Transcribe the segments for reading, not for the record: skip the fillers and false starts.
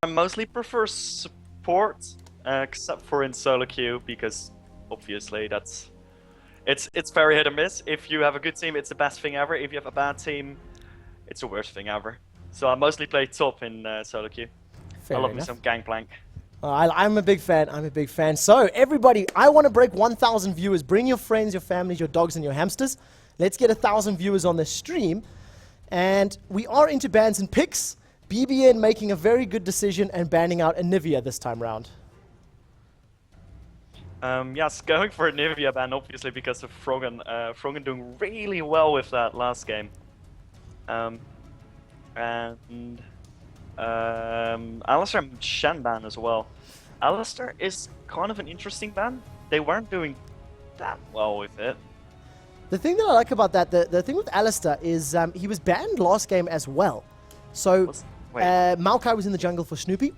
mostly prefer support, except for in solo queue, because obviously it's very hit or miss. If you have a good team, it's the best thing ever. If you have a bad team, it's the worst thing ever. So I mostly play top in solo queue. Fair I love enough. me some Gangplank. I'm a big fan. I'm a big fan. So, everybody, I want to break 1,000 viewers. Bring your friends, your families, your dogs, and your hamsters. Let's get 1,000 viewers on this stream. And we are into bans and picks. BBN making a very good decision and banning out Anivia this time round. Yes, going for a Nivea ban, obviously, because of Froggen. Froggen doing really well with that last game. And Alistair and Shen ban as well. Alistair is kind of an interesting ban. They weren't doing that well with it. The thing that I like about that, the thing with Alistair is he was banned last game as well. So Maokai was in the jungle for Snoopy.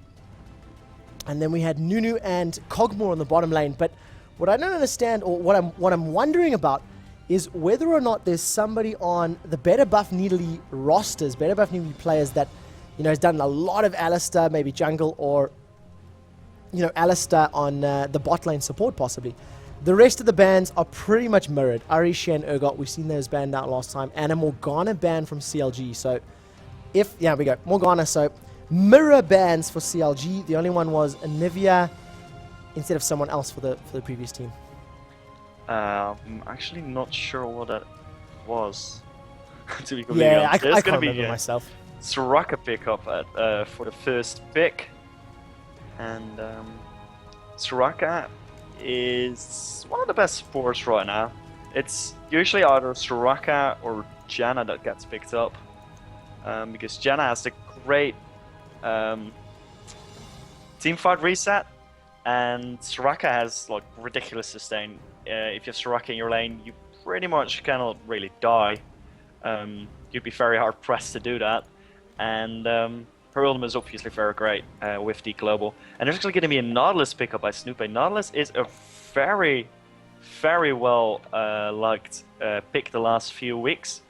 And then we had Nunu and Cogmore on the bottom lane. But what I don't understand, or what I'm wondering about, is whether or not there's somebody on the Better Buff Needly rosters, Better Buff Needly players that, has done a lot of Alistair, maybe jungle, or, Alistair on the bot lane support possibly. The rest of the bans are pretty much mirrored. Ari, Shen, Urgot, we've seen those banned out last time. And a Morgana ban from CLG. So, yeah, we go. Morgana, so mirror bans for CLG. The only one was Anivia instead of someone else for the previous team. I'm actually not sure what that was. To be completely honest. I can't remember myself. Soraka pickup for the first pick. And Soraka is one of the best supports right now. It's usually either Soraka or Janna that gets picked up. Because Janna has the great teamfight reset, and Soraka has like ridiculous sustain. If you have Soraka in your lane, you pretty much cannot really die. You'd be very hard pressed to do that. And her ultimate is obviously very great with the global. And there's actually going to be a Nautilus pickup by Snoopy. Nautilus is a very, very well liked pick the last few weeks.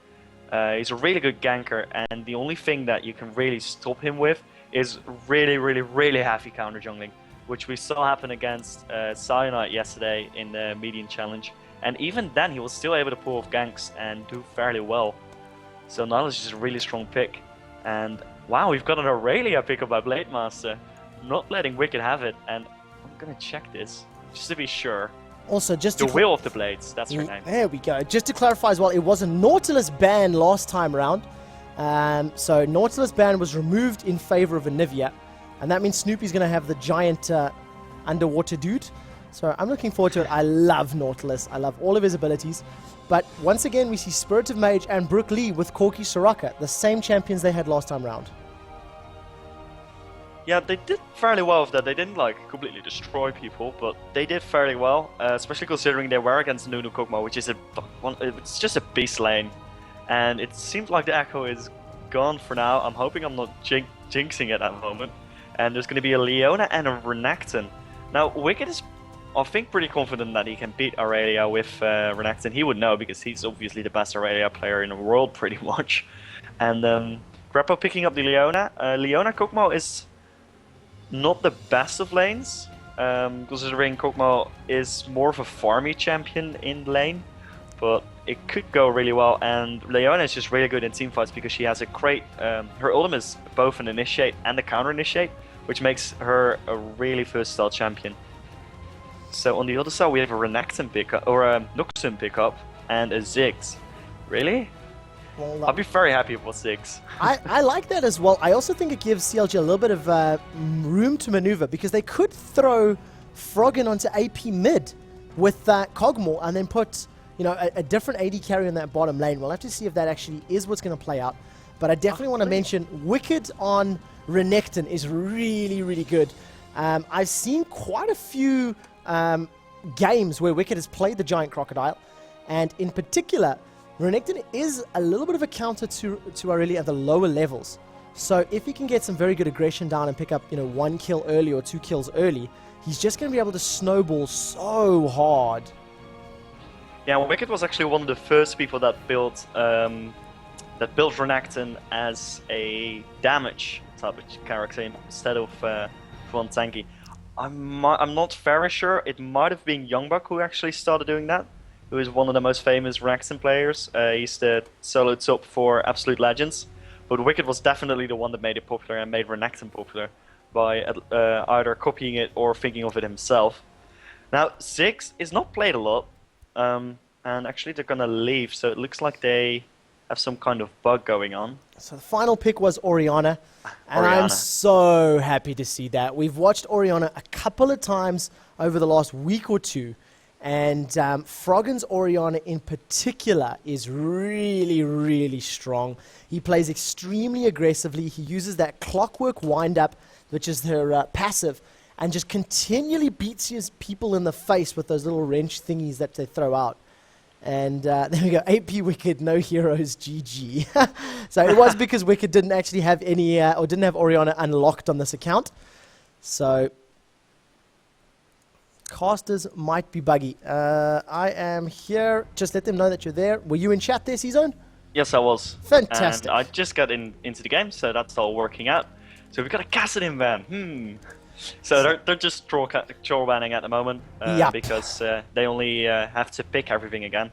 He's a really good ganker, and the only thing that you can really stop him with is really, really, really heavy counter jungling, which we saw happen against Cyanide yesterday in the Medion challenge. And even then, he was still able to pull off ganks and do fairly well. So Nautilus is a really strong pick. And wow, we've got an Aurelia pickup by Blademaster, not letting Wicked have it. And I'm gonna check this just to be sure. Also, just the Will of the Blades, that's her name. There we go. Just to clarify as well, it was a Nautilus ban last time around. So Nautilus ban was removed in favor of Anivia. And that means Snoopy's going to have the giant underwater dude. So I'm looking forward to it. I love Nautilus. I love all of his abilities. But once again, we see Spirit of Mage and Brook Lee with Corki Soraka, the same champions they had last time around. Yeah, they did fairly well with that. They didn't completely destroy people, but they did fairly well, especially considering they were against Nunu Kog'Maw, which is it's just a beast lane. And it seems like the Echo is gone for now. I'm hoping I'm not jinxing it at the moment. And there's going to be a Leona and a Renekton. Now, Wicked is, I think, pretty confident that he can beat Aurelia with Renekton. He would know, because he's obviously the best Aurelia player in the world, pretty much. And Grappa picking up the Leona. Leona Kog'Maw is not the best of lanes, considering Kog'Maw is more of a farmy champion in lane, but it could go really well. And Leona is just really good in teamfights because she has a great, her ultimate is both an initiate and a counter initiate, which makes her a really versatile champion. So on the other side we have a Renekton pickup, or a Noxus pickup, and a Ziggs. Really? Well, I'll be very happy with Ziggs. I like that as well. I also think it gives CLG a little bit of room to maneuver, because they could throw Froggen onto AP mid with Cogmore and then put a different AD carry in that bottom lane. We'll have to see if that actually is what's going to play out. But I definitely want to mention Wicked on Renekton is really, really good. I've seen quite a few games where Wicked has played the Giant Crocodile, and in particular, Renekton is a little bit of a counter to Aurelia at the lower levels. So if he can get some very good aggression down and pick up, 1 kill early or 2 kills early, he's just going to be able to snowball so hard. Yeah, Wicked was actually one of the first people that built Renekton as a damage type of character instead of Fun Tanky. I'm not very sure. It might have been Youngbuck who actually started doing that. Who is one of the most famous Renekton players. He's the solo top for Absolute Legends. But Wicked was definitely the one that made it popular and made Renekton popular by either copying it or thinking of it himself. Now, Ziggs is not played a lot, and actually they're gonna leave, so it looks like they have some kind of bug going on. So the final pick was Orianna, and I'm so happy to see that. We've watched Orianna a couple of times over the last week or two, and Froggen's Orianna in particular is really, really strong. He plays extremely aggressively. He uses that clockwork wind-up, which is her passive, and just continually beats his people in the face with those little wrench thingies that they throw out. And there we go, 8P Wicked, no heroes, GG. So it was because Wicked didn't actually have any, or didn't have Orianna unlocked on this account. So casters might be buggy. I am here, just let them know that you're there. Were you in chat there, C-Zone? Yes, I was. Fantastic. And I just got into the game, so that's all working out. So we've got a Kassadin van. So they're just draw banning at the moment because they only have to pick everything again,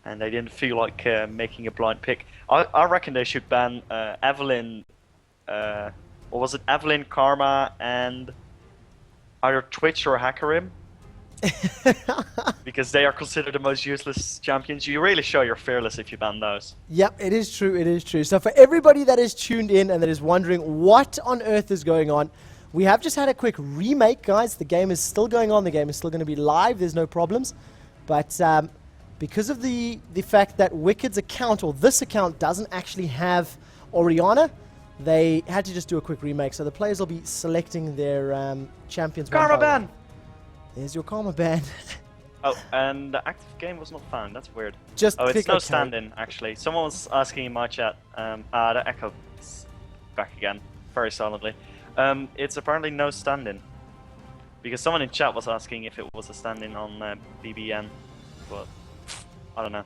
and they didn't feel like making a blind pick. I reckon they should ban Evelyn, or was it Evelyn, Karma, and either Twitch or Hackerim, because they are considered the most useless champions. You really show you're fearless if you ban those. Yep, it is true. It is true. So for everybody that is tuned in and that is wondering what on earth is going on, we have just had a quick remake, guys. The game is still going on. The game is still going to be live. There's no problems. But because of the fact that Wicked's account, or this account, doesn't actually have Orianna, they had to just do a quick remake. So the players will be selecting their champions. Karma ban! There's your Karma ban. Oh, and the active game was not found. That's weird. Just it's no stand-in, actually. Someone was asking in my chat. The Echo is back again, very solidly. It's apparently no stand-in, because someone in chat was asking if it was a stand-in on BBN, but I don't know.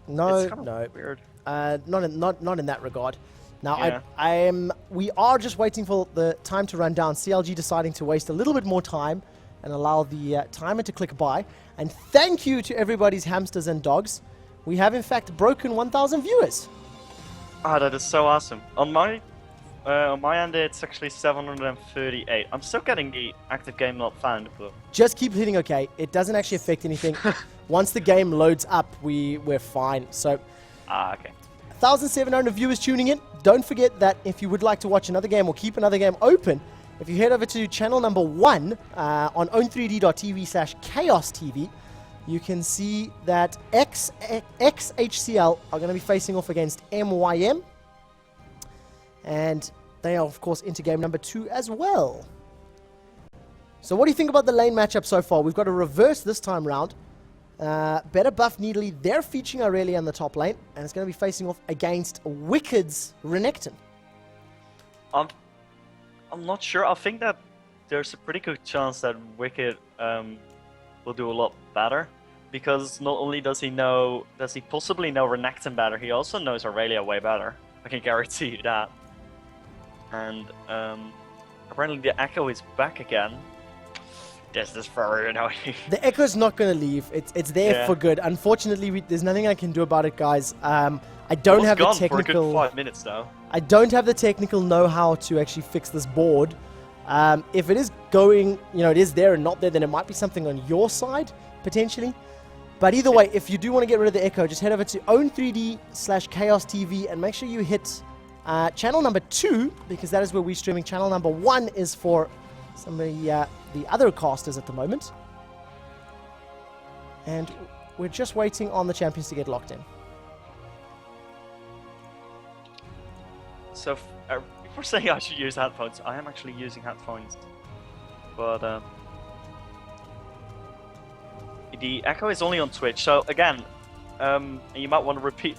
No, it's kind of no, weird. Not in that regard. Now, yeah. We are just waiting for the time to run down. CLG deciding to waste a little bit more time and allow the timer to click by. And thank you to everybody's hamsters and dogs. We have in fact broken 1,000 viewers. Ah, that is so awesome. On my end, it's actually 738. I'm still getting the active game not found, but just keep hitting OK. It doesn't actually affect anything. Once the game loads up, we're fine. So, okay. 1,700 viewers tuning in. Don't forget that if you would like to watch another game or keep another game open, if you head over to channel number 1 on own3d.tv/chaos TV, you can see that XHCL are going to be facing off against MYM. And they are, of course, into game number 2 as well. So what do you think about the lane matchup so far? We've got a reverse this time round. Better Buff Needly, they're featuring Aurelia in the top lane, and it's going to be facing off against Wicked's Renekton. I'm not sure. I think that there's a pretty good chance that Wicked will do a lot better, because not only does he possibly know Renekton better, he also knows Aurelia way better. I can guarantee you that. And apparently the Echo is back again. This is very annoying. The Echo's not going to leave. It's there for good. Unfortunately, there's nothing I can do about it, guys. I don't have the technical. For a good 5 minutes now. I don't have the technical know-how to actually fix this board. If it is going, it is there and not there, then it might be something on your side potentially. But either way, if you do want to get rid of the Echo, just head over to own3d/chaos TV and make sure you hit channel number 2, because that is where we're streaming. Channel number 1 is for some of the other casters at the moment. And we're just waiting on the champions to get locked in. So, before saying I should use headphones, I am actually using headphones. But, the Echo is only on Twitch, so again, you might want to repeat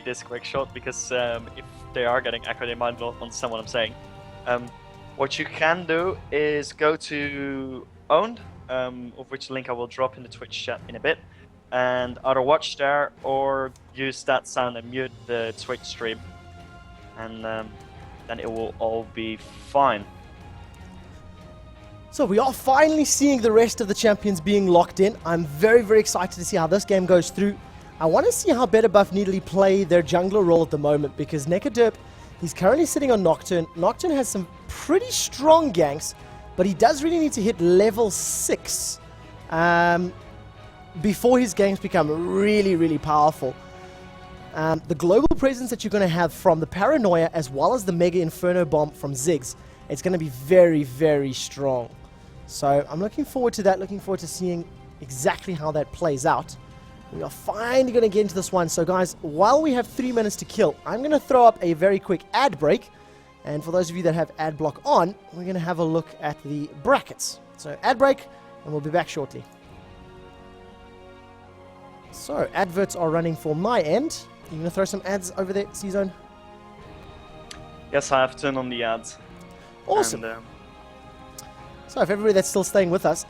this quick shot, because if they are getting Echo, they might not understand what I'm saying. What you can do is go to Owned, of which link I will drop in the Twitch chat in a bit, and either watch there or use that sound and mute the Twitch stream. And then it will all be fine. So we are finally seeing the rest of the champions being locked in. I'm very, very excited to see how this game goes through. I want to see how Better Buff Needly play their jungler role at the moment, because Nekadurp, he's currently sitting on Nocturne. Nocturne has some pretty strong ganks, but he does really need to hit level 6 before his ganks become really, really powerful. The global presence that you're going to have from the Paranoia as well as the Mega Inferno Bomb from Ziggs, it's going to be very, very strong. So I'm looking forward to that, looking forward to seeing exactly how that plays out. We are finally going to get into this one. So guys, while we have 3 minutes to kill, I'm going to throw up a very quick ad break. And for those of you that have ad block on, we're going to have a look at the brackets. So ad break, and we'll be back shortly. So adverts are running for my end. You going to throw some ads over there, C-Zone? Yes, I have turned on the ads. Awesome. And, so if everybody that's still staying with us,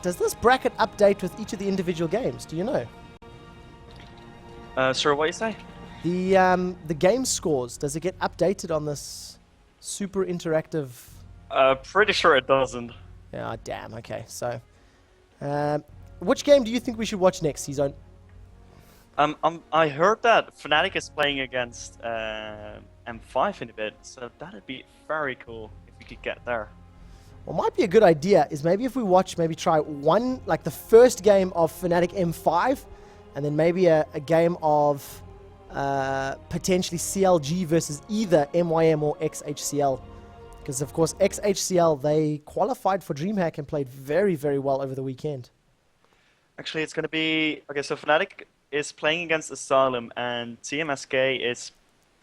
does this bracket update with each of the individual games? Do you know? sir, what you say? The game scores, does it get updated on this super interactive? Pretty sure it doesn't. Yeah, damn. Okay, so which game do you think we should watch next, C-Zone? I heard that Fnatic is playing against M5 in a bit, so that'd be very cool if we could get there. What might be a good idea is maybe if we watch, maybe try one, like the first game of Fnatic M5, and then maybe a game of potentially CLG versus either MYM or XHCL. Because, of course, XHCL, they qualified for DreamHack and played very, very well over the weekend. Actually, it's going to be... Okay, so Fnatic is playing against Asylum, and TMSK is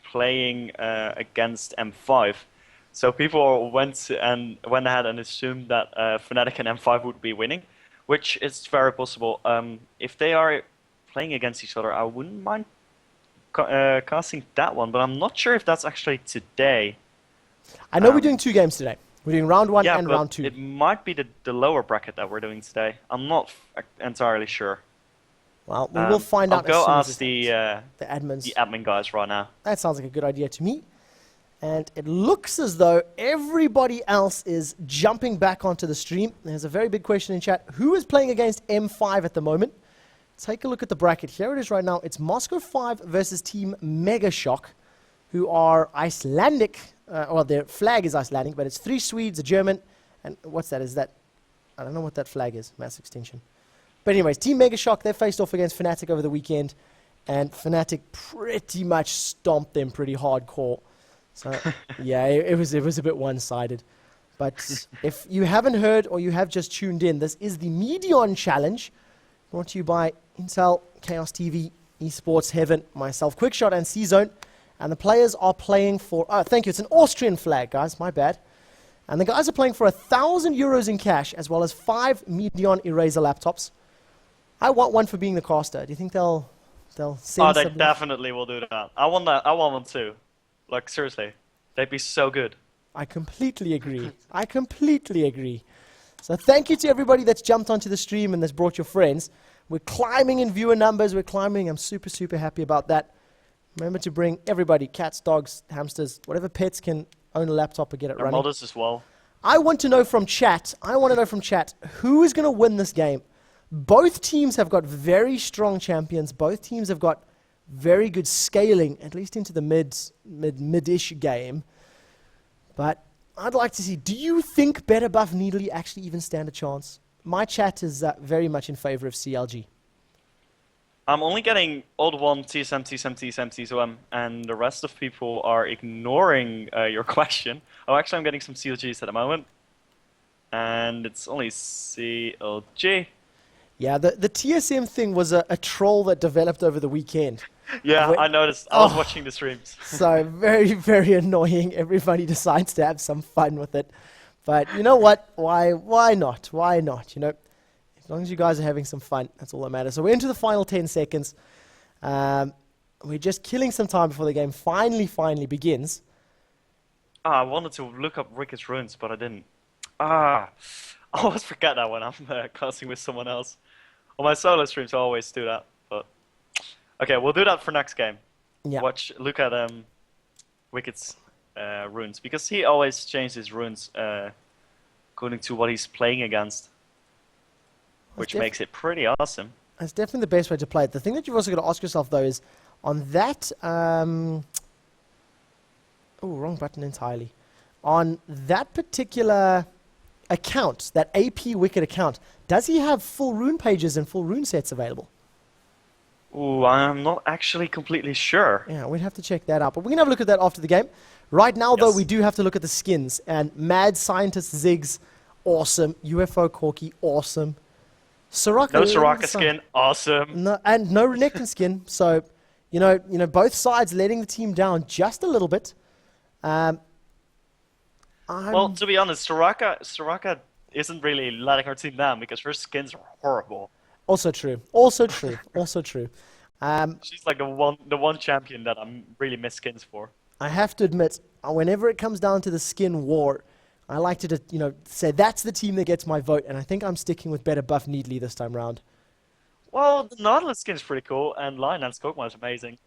playing against M5. So people went ahead and assumed that Fnatic and M5 would be winning, which is very possible. If they are playing against each other, I wouldn't mind casting that one, but I'm not sure if that's actually today. I know we're doing 2 games today. We're doing round 1 and round 2. It might be the lower bracket that we're doing today. I'm not entirely sure. Well, we will find out. I'll go as ask the admins. The admin guys right now. That sounds like a good idea to me. And it looks as though everybody else is jumping back onto the stream. There's a very big question in chat. Who is playing against M5 at the moment? Take a look at the bracket. Here it is right now. It's Moscow 5 versus Team Megashock, who are Icelandic. Well, their flag is Icelandic, but it's 3 Swedes, a German, and what's that? Is that... I don't know what that flag is. Mass extinction. But anyways, Team Megashock, they faced off against Fnatic over the weekend, and Fnatic pretty much stomped them pretty hardcore. So, yeah, it was a bit one-sided. But if you haven't heard or you have just tuned in, this is the Medion Challenge, brought to you by Intel, Chaos TV, Esports Heaven, myself, Quickshot, and C-Zone. And the players are playing for... Oh, thank you. It's an Austrian flag, guys. My bad. And the guys are playing for €1,000 in cash, as well as 5 Medion Eraser laptops. I want one for being the caster. Do you think they'll send? Oh, they definitely will do that. I want that. I want one too. Like, seriously. They'd be so good. I completely agree. I completely agree. So thank you to everybody that's jumped onto the stream and that's brought your friends. We're climbing in viewer numbers. We're climbing. I'm super, super happy about that. Remember to bring everybody, cats, dogs, hamsters, whatever pets can own a laptop and get it running. Modders as well. I want to know from chat, who is going to win this game? Both teams have got very strong champions. Both teams have got very good scaling, at least into the mid-ish game. But I'd like to see, do you think Better Buff Needly actually even stand a chance? My chat is very much in favor of CLG. I'm only getting Old One, TSM, TSM, TSM, TSM, and the rest of people are ignoring your question. Oh, actually, I'm getting some CLGs at the moment. And it's only CLG. Yeah, the TSM thing was a troll that developed over the weekend. Yeah, I noticed. I was watching the streams. So very, very annoying. Everybody decides to have some fun with it. But you know what? Why not? Why not? You know, as long as you guys are having some fun, that's all that matters. So we're into the final 10 seconds. We're just killing some time before the game finally begins. I wanted to look up Ricketts Runes, but I didn't. I always forget that when I'm casting with someone else. On my solo streams, I always do that. But okay, we'll do that for next game. Yeah. Look at Ricketts runes, because he always changes his runes according to what he's playing against, which makes it pretty awesome. That's definitely the best way to play it. The thing that you've also got to ask yourself, though, is on that... oh, wrong button entirely. On that particular account, that AP Wicked account, does he have full rune pages and full rune sets available? Ooh, I'm not actually completely sure. Yeah, we'd have to check that out. But we can have a look at that after the game. Right now, though, we do have to look at the skins. And Mad Scientist Ziggs, awesome. UFO Corky, awesome. Soraka, no Soraka skin, awesome. No, and no Renekton skin. So, you know, both sides letting the team down just a little bit. Well, to be honest, Soraka isn't really letting her team down because her skins are horrible. Also true. Also true. Also true. She's like the one champion that I really miss skins for. I have to admit, whenever it comes down to the skin war, I like to, say that's the team that gets my vote, and I think I'm sticking with better Buff Needly this time round. Well, the Nautilus skin is pretty cool, and Lion Dance Kog'Maw is amazing.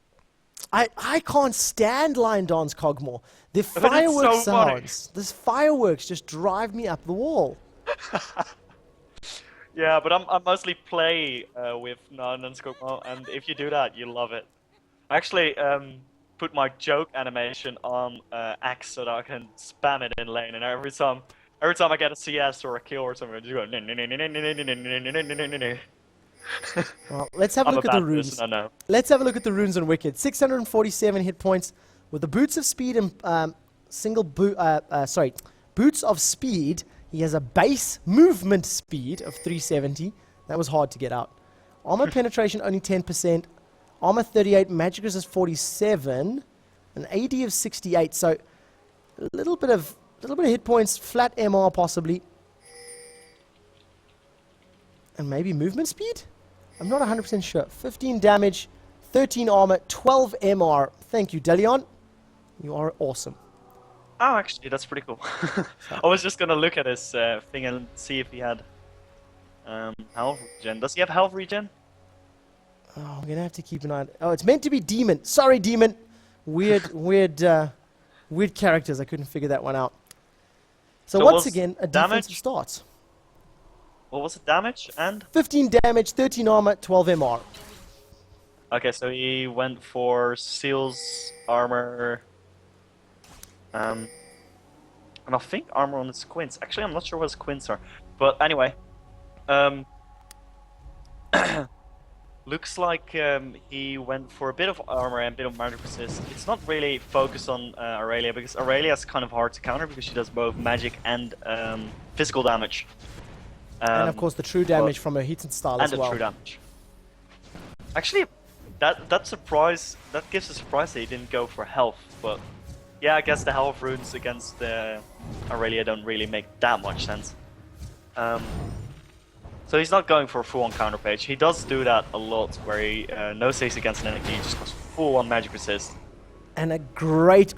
I can't stand Lion Dance Kog'Maw. The fireworks sounds, this fireworks just drive me up the wall. Yeah, but I mostly play with Lion Dance Kog'Maw, and if you do that, you love it. I actually put my joke animation on Axe so that I can spam it in lane, and every time I get a CS or a kill or something, I just go. Well, let's have a look at the runes. Let's have a look at the runes on Wicked. 647 hit points with the boots of speed and boots of speed. He has a base movement speed of 370. That was hard to get out. Armor penetration only 10%. Armor 38. Magic resist 47. An AD of 68. So a little bit of hit points. Flat MR possibly. And maybe movement speed? I'm not 100% sure. 15 damage, 13 armor, 12 MR. Thank you, Delion. You are awesome. Oh, actually, that's pretty cool. I was just gonna look at his thing and see if he had health regen. Does he have health regen? Oh, I'm gonna have to keep an eye on it. Oh, it's meant to be Demon. Sorry, Demon. Weird characters. I couldn't figure that one out. So once again, a defensive start. What was the damage and? 15 damage, 13 armor, 12 MR. Okay, so he went for seals, armor, and I think armor on his quints. Actually, I'm not sure what his quints are, but anyway, looks like he went for a bit of armor and a bit of magic resist. It's not really focused on Aurelia because Aurelia is kind of hard to counter because she does both magic and physical damage. And of course the true damage from her heated style as well. And the true damage. Actually, that gives a surprise that he didn't go for health, but yeah, I guess the health runes against Aurelia don't really make that much sense. So he's not going for a full-on counter page. He does do that a lot, where he no-saves against an enemy, he just goes full-on magic resist. And a great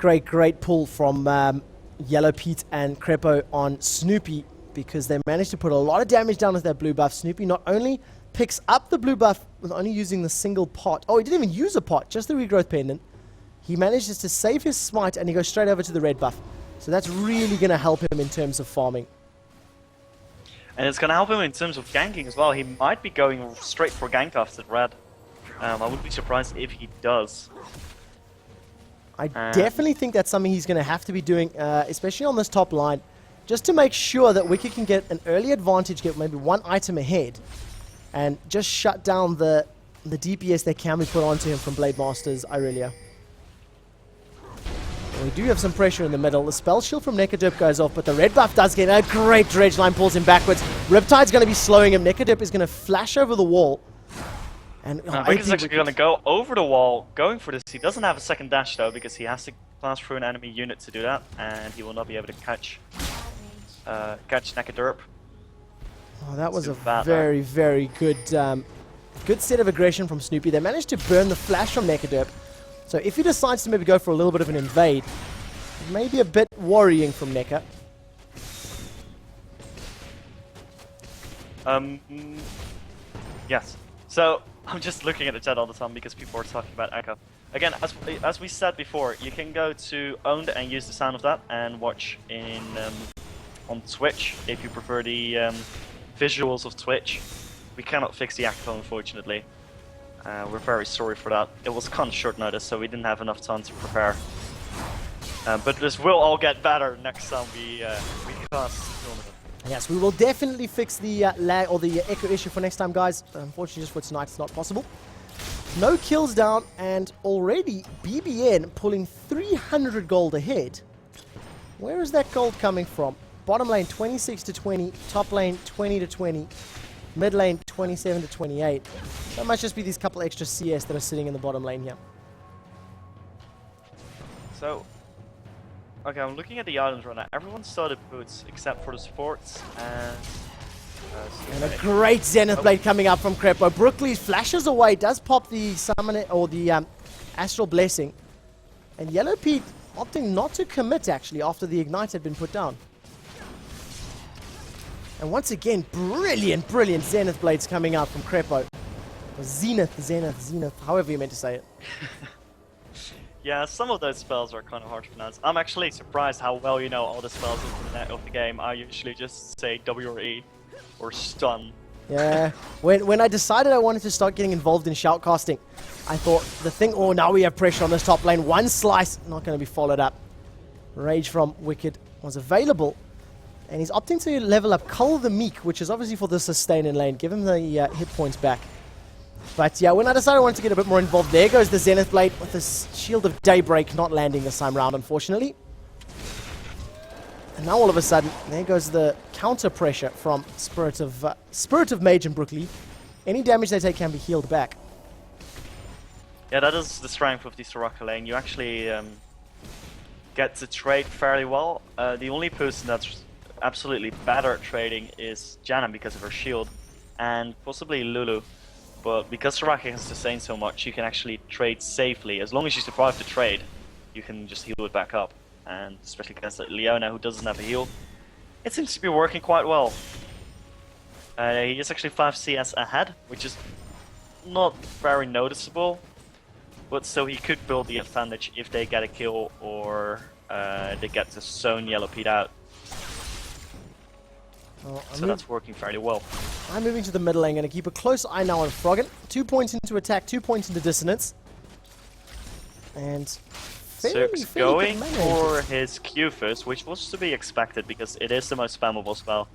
pull from Yellow Pete and Crepo on Snoopy, because they managed to put a lot of damage down with that blue buff. Snoopy not only picks up the blue buff with only using the single pot. Oh, he didn't even use a pot, just the regrowth pendant. He manages to save his smite and he goes straight over to the red buff. So that's really going to help him in terms of farming. And it's going to help him in terms of ganking as well. He might be going straight for gank after red. I wouldn't be surprised if he does. I definitely think that's something he's going to have to be doing, especially on this top line, just to make sure that Wicked can get an early advantage, get maybe one item ahead, and just shut down the DPS that can be put onto him from Blade Master's Irelia. We do have some pressure in the middle. The spell shield from Nekadurp goes off, but the red buff does get a great dredge line, pulls him backwards. Riptide's going to be slowing him. Nekadurp is going to flash over the wall. And Wicked's actually going to go over the wall, going for this. He doesn't have a second dash though, because he has to pass through an enemy unit to do that, and he will not be able to catch Nekadurp. Oh, that was a very, very good set of aggression from Snoopy. They managed to burn the flash from Nekadurp. So if he decides to maybe go for a little bit of an invade, it may be a bit worrying from Neka. Yes. So I'm just looking at the chat all the time because people are talking about Echo. again, as we said before, you can go to Owned and use the sound of that and watch in on Twitch if you prefer the visuals of Twitch. We cannot fix the echo, unfortunately. We're very sorry for that. It was kind of short notice, so we didn't have enough time to prepare. But this will all get better next time we cast the tournament. Yes, we will definitely fix the lag or the echo issue for next time, guys. Unfortunately, just for tonight, it's not possible. No kills down, and already BBN pulling 300 gold ahead. Where is that gold coming from? Bottom lane 26 to 20, top lane 20 to 20, mid lane 27 to 28. That might just be these couple extra CS that are sitting in the bottom lane here. So, okay, I'm looking at the items right now. Everyone started boots except for the sports and a great Zenith Blade coming up from Crepo. Brooklyn flashes away, does pop the summon or the Astral Blessing. And Yellow Pete opting not to commit actually after the Ignite had been put down. And once again, brilliant Zenith Blades coming out from Crepo. Or Zenith, however you meant to say it. Yeah, some of those spells are kind of hard to pronounce. I'm actually surprised how well you know all the spells of the game. I usually just say W or E or stun. Yeah, when I decided I wanted to start getting involved in shoutcasting, I thought the thing, oh, now we have pressure on this top lane. One slice, not going to be followed up. Rage from Wicked was available. And he's opting to level up Cull the Meek, which is obviously for the sustain in lane. Give him the hit points back. But yeah, when I decided I wanted to get a bit more involved, there goes the Zenith Blade with this Shield of Daybreak not landing this time round, unfortunately. And now all of a sudden, there goes the counter pressure from Spirit of Mage and Brooklyn. Any damage they take can be healed back. Yeah, that is the strength of the Soraka lane. You actually get to trade fairly well. The only person that's absolutely better at trading is Janna because of her shield, and possibly Lulu. But because Soraka can sustain so much, you can actually trade safely. As long as you survive the trade, you can just heal it back up. And especially against Leona, who doesn't have a heal, it seems to be working quite well. He is actually 5 CS ahead, which is not very noticeable. But still, he could build the advantage if they get a kill or they get to zone Yellow Pete out. So that's working fairly well. I'm moving to the middle lane, going to keep a close eye now on Froggen. 2 points into attack, 2 points into dissonance. And Cirque's going for his Q first, which was to be expected because it is the most spammable spell.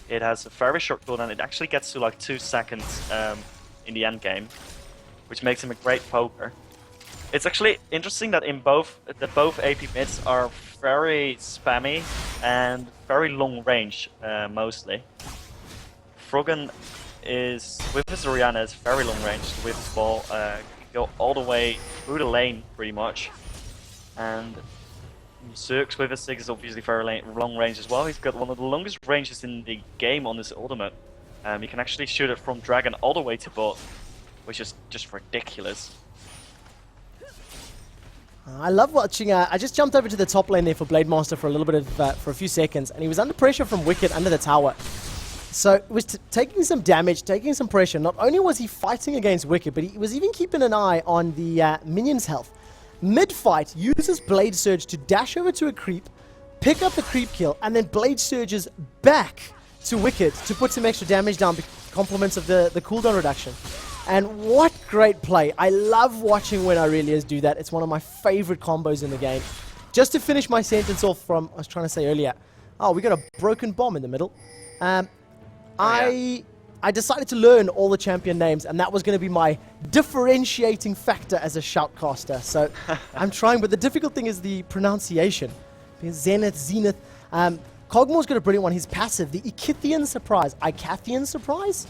It has a very short cooldown. It actually gets to like 2 seconds in the end game, which makes him a great poker. It's actually interesting that both AP mids are very spammy and very long range, mostly. Froggen is, with his Orianna, is very long range with his ball. Can go all the way through the lane, pretty much. And Zerx with his Sig is obviously very long range as well. He's got one of the longest ranges in the game on his ultimate. He can actually shoot it from Dragon all the way to bot, which is just ridiculous. I love watching. I just jumped over to the top lane there for Blade Master for a little bit of for a few seconds, and he was under pressure from Wicked under the tower. So it was taking some damage, taking some pressure. Not only was he fighting against Wicked, but he was even keeping an eye on the minions' health. Mid-fight, uses Blade Surge to dash over to a creep, pick up the creep kill, and then Blade Surges back to Wicked to put some extra damage down, compliments of the cooldown reduction. And what great play. I love watching when Aurelius do that. It's one of my favorite combos in the game. Just to finish my sentence off from, I was trying to say earlier, oh, we got a broken bomb in the middle. I decided to learn all the champion names, and that was going to be my differentiating factor as a shoutcaster. So I'm trying, but the difficult thing is the pronunciation. Because Zenith. Kog'Maw's got a brilliant one. His passive, the Icythian Surprise. Icathian Surprise?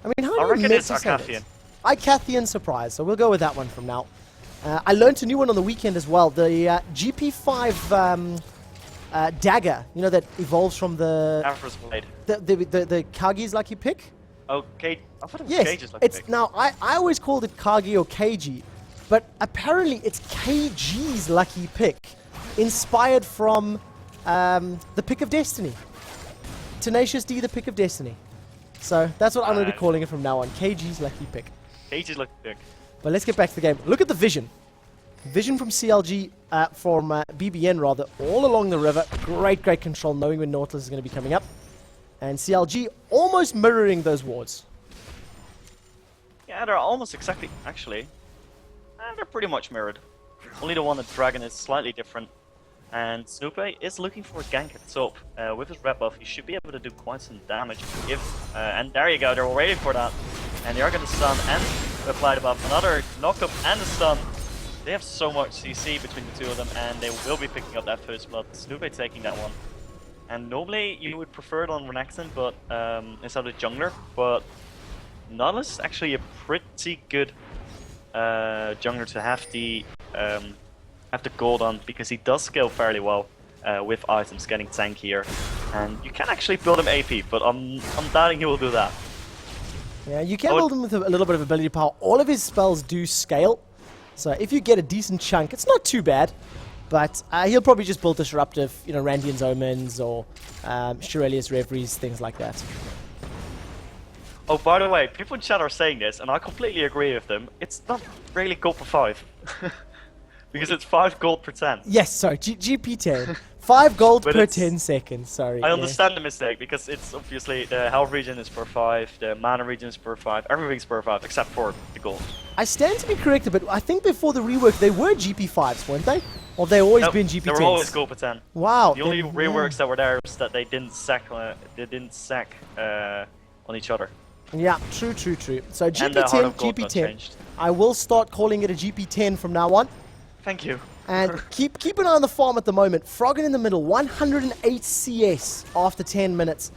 I mean, how do you meant to say this? Icathian Surprise. So we'll go with that one from now. I learned a new one on the weekend as well. The GP5 dagger. You know, that evolves from the... Aphra's Blade. The Kagi's lucky pick? Okay, I thought it was Cage's lucky pick. Now, I always called it Kagi or KG, but apparently it's KG's lucky pick, inspired from the Pick of Destiny. Tenacious D, the Pick of Destiny. So that's what I'm going to be calling it from now on, KG's lucky pick. KG's lucky pick. But let's get back to the game. Look at the vision. Vision from CLG, from BBN rather, all along the river. Great control, knowing when Nautilus is going to be coming up. And CLG almost mirroring those wards. Yeah, they're almost exactly, actually. They're pretty much mirrored. Only the one at Dragon is slightly different. And Snoopy is looking for a gank at top. With his red buff, he should be able to do quite some damage. And there you go, they're waiting for that. And they are going to stun and apply the buff. Another knock-up and a stun. They have so much CC between the two of them, and they will be picking up that first blood. Snoopy taking that one. And normally you would prefer it on Renekton, but instead of the jungler. But Nautilus is actually a pretty good jungler to have the gold on, because he does scale fairly well with items, getting tankier, and you can actually build him AP, but I'm doubting he will do that. Yeah, you can build him with a little bit of ability power. All of his spells do scale, so if you get a decent chunk, it's not too bad. But he'll probably just build disruptive, you know, Randian's Omens or Shurelius Reveries, things like that. Oh, by the way, people in chat are saying this, and I completely agree with them. It's not really gold for 5. Because it's 5 gold per 10. Yes, sorry, GP10. 5 gold per 10 seconds, sorry. I understand the mistake, because it's obviously the health region is per 5, the mana region is per 5, everything's per 5 except for the gold. I stand to be corrected, but I think before the rework they were GP5s, weren't they? Or they always been GP10s? They were always gold per 10. Wow. The only reworks that were there was that they didn't sack on each other. Yeah, true. So GP10, GP10. I will start calling it a GP10 from now on. Thank you. And keep an eye on the farm at the moment. Froggen in the middle, 108 CS after 10 minutes.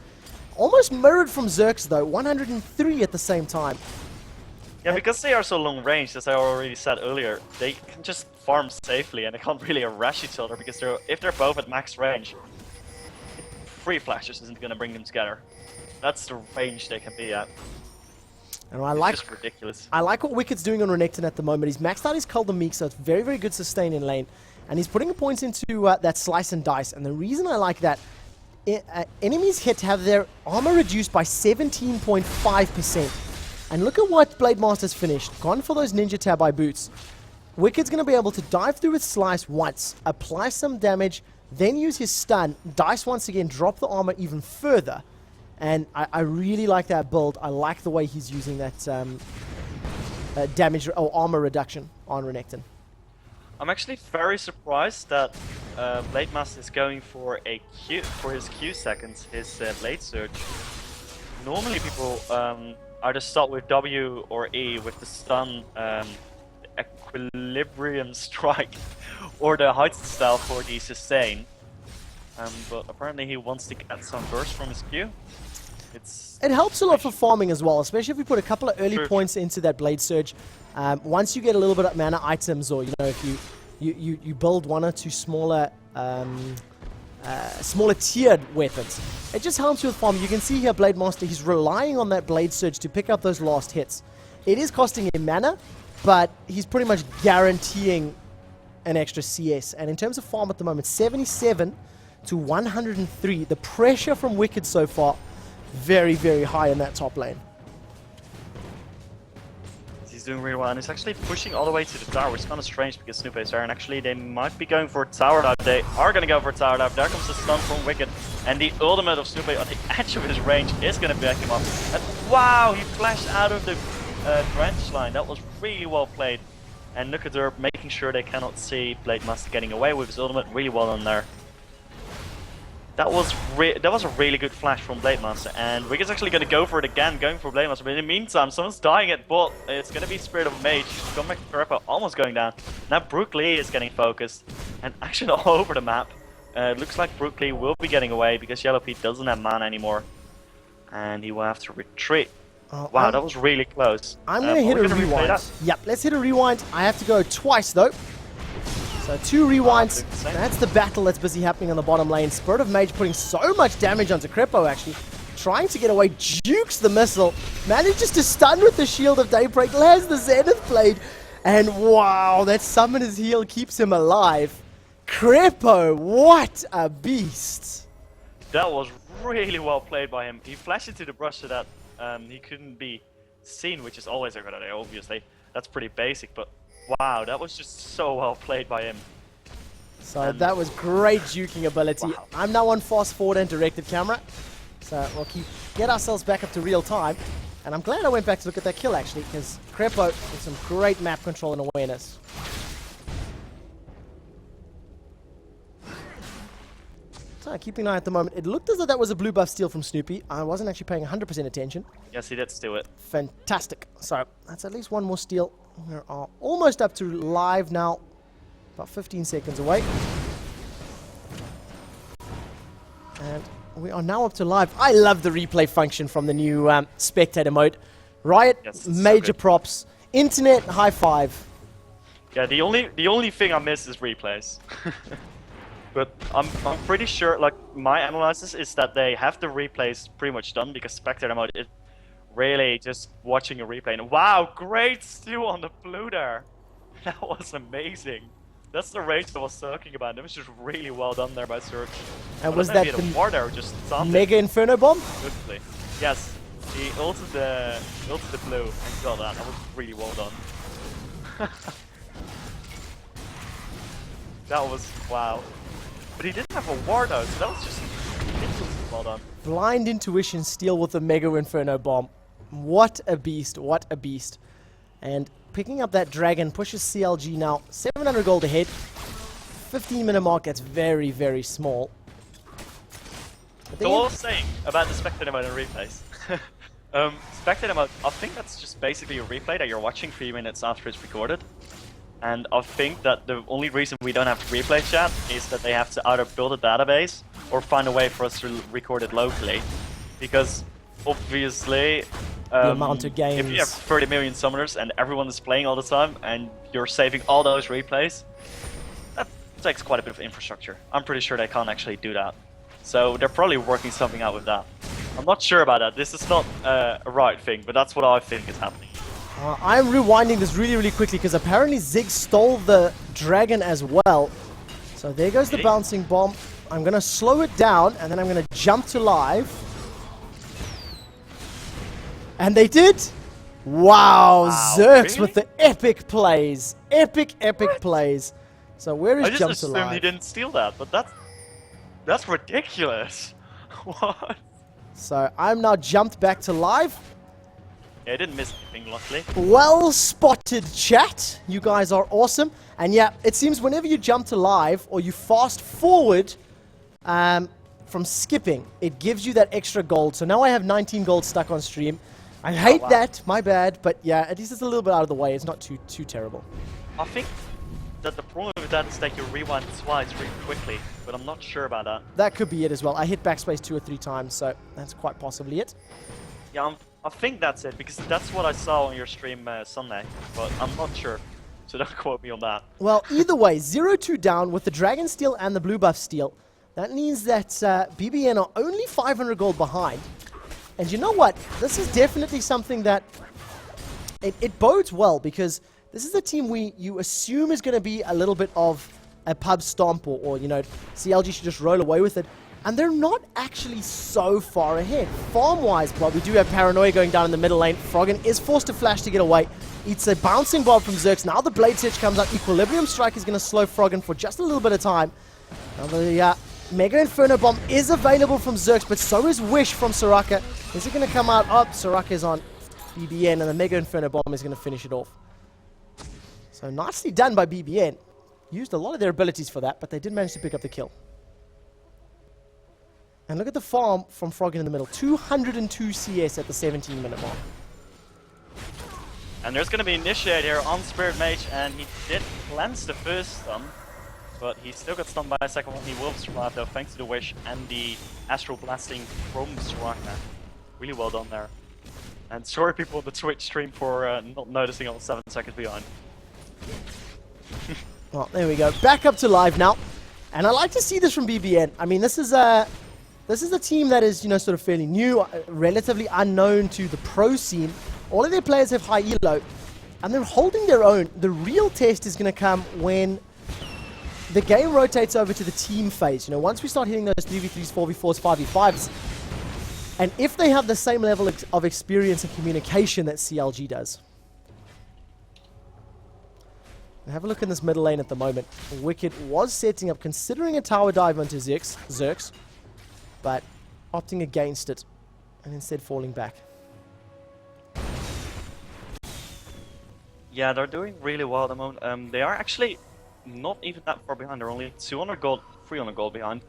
Almost mirrored from Zerx though, 103 at the same time. Yeah, because they are so long range, as I already said earlier, they can just farm safely and they can't really rush each other, because if they're both at max range, 3 flashes isn't going to bring them together. That's the range they can be at. And it's just ridiculous. I like what Wicked's doing on Renekton at the moment. He's maxed out his Cult Meek, so it's very good sustain in lane. And he's putting points into that slice and dice. And the reason I like that, enemies hit have their armor reduced by 17.5%. And look at what Blademaster's finished. Gone for those Ninja Tabi boots. Wicked's going to be able to dive through with Slice once, apply some damage, then use his stun, dice once again, drop the armor even further. And I really like that build. I like the way he's using that damage or armor reduction on Renekton. I'm actually very surprised that Blademaster is going for his Q seconds, his Blade Surge. Normally people either start with W or E with the stun, Equilibrium Strike, or the Heightened style for the sustain. But apparently he wants to get some burst from his Q. It helps a lot for farming as well, especially if you put a couple of early points into that Blade Surge. Once you get a little bit of mana items, or if you build 1 or 2 smaller tiered weapons, it just helps you with farming. You can see here Blademaster, he's relying on that Blade Surge to pick up those last hits. It is costing him mana, but he's pretty much guaranteeing an extra CS. And in terms of farm at the moment, 77 to 103. The pressure from Wicked so far, very high in that top lane. He's doing really well, and he's actually pushing all the way to the tower. It's kind of strange because Snoopy is there, and actually they might be going for a tower dive. They are going to go for a tower dive. There comes the stun from Wicked, and the ultimate of Snoopy on the edge of his range is going to back him up. And wow, he flashed out of the drench line. That was really well played. And look at her making sure they cannot see Blademaster getting away with his ultimate. Really well done there. That was a really good flash from Blademaster, and Wicked's actually going to go for it again, going for Blademaster. But in the meantime, someone's dying at bot. It's going to be Spirit of Mage. Come back to Purple, almost going down. Now Brook Lee is getting focused, and action all over the map. Looks like Brook Lee will be getting away because Yellow Pete doesn't have mana anymore, and he will have to retreat. Wow, that was really close. I'm going to hit a rewind. Yep, let's hit a rewind. I have to go twice though. So 2 rewinds. That's the battle that's busy happening on the bottom lane. Spirit of Mage putting so much damage onto Crepo actually. Trying to get away, jukes the missile. Manages to stun with the Shield of Daybreak. Lands the Zenith Blade. And wow, that Summoner's Heal keeps him alive. Crepo, what a beast. That was really well played by him. He flashed into the brush so that he couldn't be seen, which is always a good idea, obviously. That's pretty basic, but Wow, that was just so well played by him. So And that was great juking ability. Wow. I'm now on fast forward and directed camera. So we'll get ourselves back up to real time. And I'm glad I went back to look at that kill actually, because Crepo with some great map control and awareness. So keeping an eye at the moment. It looked as though that was a blue buff steal from Snoopy. I wasn't actually paying 100% attention. Yes, he did steal it. Fantastic. So that's at least one more steal. We are almost up to live now. About 15 seconds away. And we are now up to live. I love the replay function from the new spectator mode. Riot, Yes, major so good. props. Internet, high five. Yeah, the only thing I miss is replays. But I'm pretty sure, like, my analysis is that they have the replays pretty much done, because spectator mode is really just watching a replay. And wow, great steal on the blue there. That was amazing. That's the rage I was talking about. It was just really well done there by Surge. And was that the war there just something Mega Inferno Bomb? swiftly? Yes, he ulted the blue and got that. That was really well done. That was wow. But he didn't have a ward though, so that was just ridiculously well done. Blind Intuition steal with the Mega Inferno Bomb. What a beast, what a beast. And picking up that dragon pushes CLG now 700 gold ahead. 15-minute mark, that's very, very small. So what I was saying about the spectator mode and replays. Spectator mode, I think that's just basically a replay that you're watching 3 minutes after it's recorded. And I think that the only reason we don't have replay chat is that they have to either build a database or find a way for us to record it locally. Because obviously, the amount of games. if you have 30 million summoners and everyone is playing all the time and you're saving all those replays, that takes quite a bit of infrastructure. I'm pretty sure they can't actually do that. So they're probably working something out with that. I'm not sure about that. This is not a right thing, but that's what I think is happening. I'm rewinding this really, really quickly because apparently Zig stole the dragon as well. So there goes the bouncing bomb. I'm going to slow it down and then I'm going to jump to live. And they did. Wow, Zerx really? with the epic plays. Epic plays. So where is I just jump to assumed live? he didn't steal that, but that's ridiculous. What? So I'm now jumped back to live. Yeah, I didn't miss anything, luckily. Well spotted, chat. You guys are awesome. And yeah, it seems whenever you jump to live or you fast forward from skipping, it gives you that extra gold. So now I have 19 gold stuck on stream. I hate that, my bad, but yeah, at least it's a little bit out of the way. It's not too terrible. I think that the problem with that is that you rewind twice really quickly, but I'm not sure about that. That could be it as well. I hit backspace 2 or 3 times, so that's quite possibly it. Yeah, I think that's it, because that's what I saw on your stream Sunday, but I'm not sure, so don't quote me on that. Well, either way, 0-2 down with the Dragon Steal and the Blue Buff Steal. That means that BBN are only 500 gold behind. And you know what? This is definitely something that it bodes well, because this is a team you assume is going to be a little bit of a pub stomp, or you know, CLG should just roll away with it. And they're not actually so far ahead. Farm-wise, but we do have Paranoia going down in the middle lane. Froggen is forced to flash to get away. It's a bouncing bomb from Zerx. Now the Blade Sedge comes out. Equilibrium Strike is going to slow Froggen for just a little bit of time. Now the Mega Inferno Bomb is available from Zerx, but so is Wish from Soraka. Is it going to come out? Oh, Soraka is on BBN, and the Mega Inferno Bomb is going to finish it off. So nicely done by BBN. Used a lot of their abilities for that, but they did manage to pick up the kill. And look at the farm from Froggen in the middle. 202 CS at the 17-minute mark. And there's going to be Initiate here on Spirit Mage, and he did cleanse the first stun, but he still got stunned by a second one. He will survive though, thanks to the Wish and the Astral Blasting from Soraka. Really well done there. And sorry people on the Twitch stream for not noticing I was 7 seconds behind. Well, there we go. Back up to live now. And I like to see this from BBN. I mean, this is a team that is, you know, sort of fairly new, relatively unknown to the pro scene. All of their players have high elo, and they're holding their own. The real test is going to come when the game rotates over to the team phase. You know, once we start hitting those 3v3s, 4v4s, 5v5s, and if they have the same level of experience and communication that CLG does. Have a look in this middle lane at the moment. Wicked was setting up, considering a tower dive onto Zerx, but opting against it and instead falling back. Yeah, they're doing really well at the moment. They are actually not even that far behind. They're only 200 gold, 300 gold behind,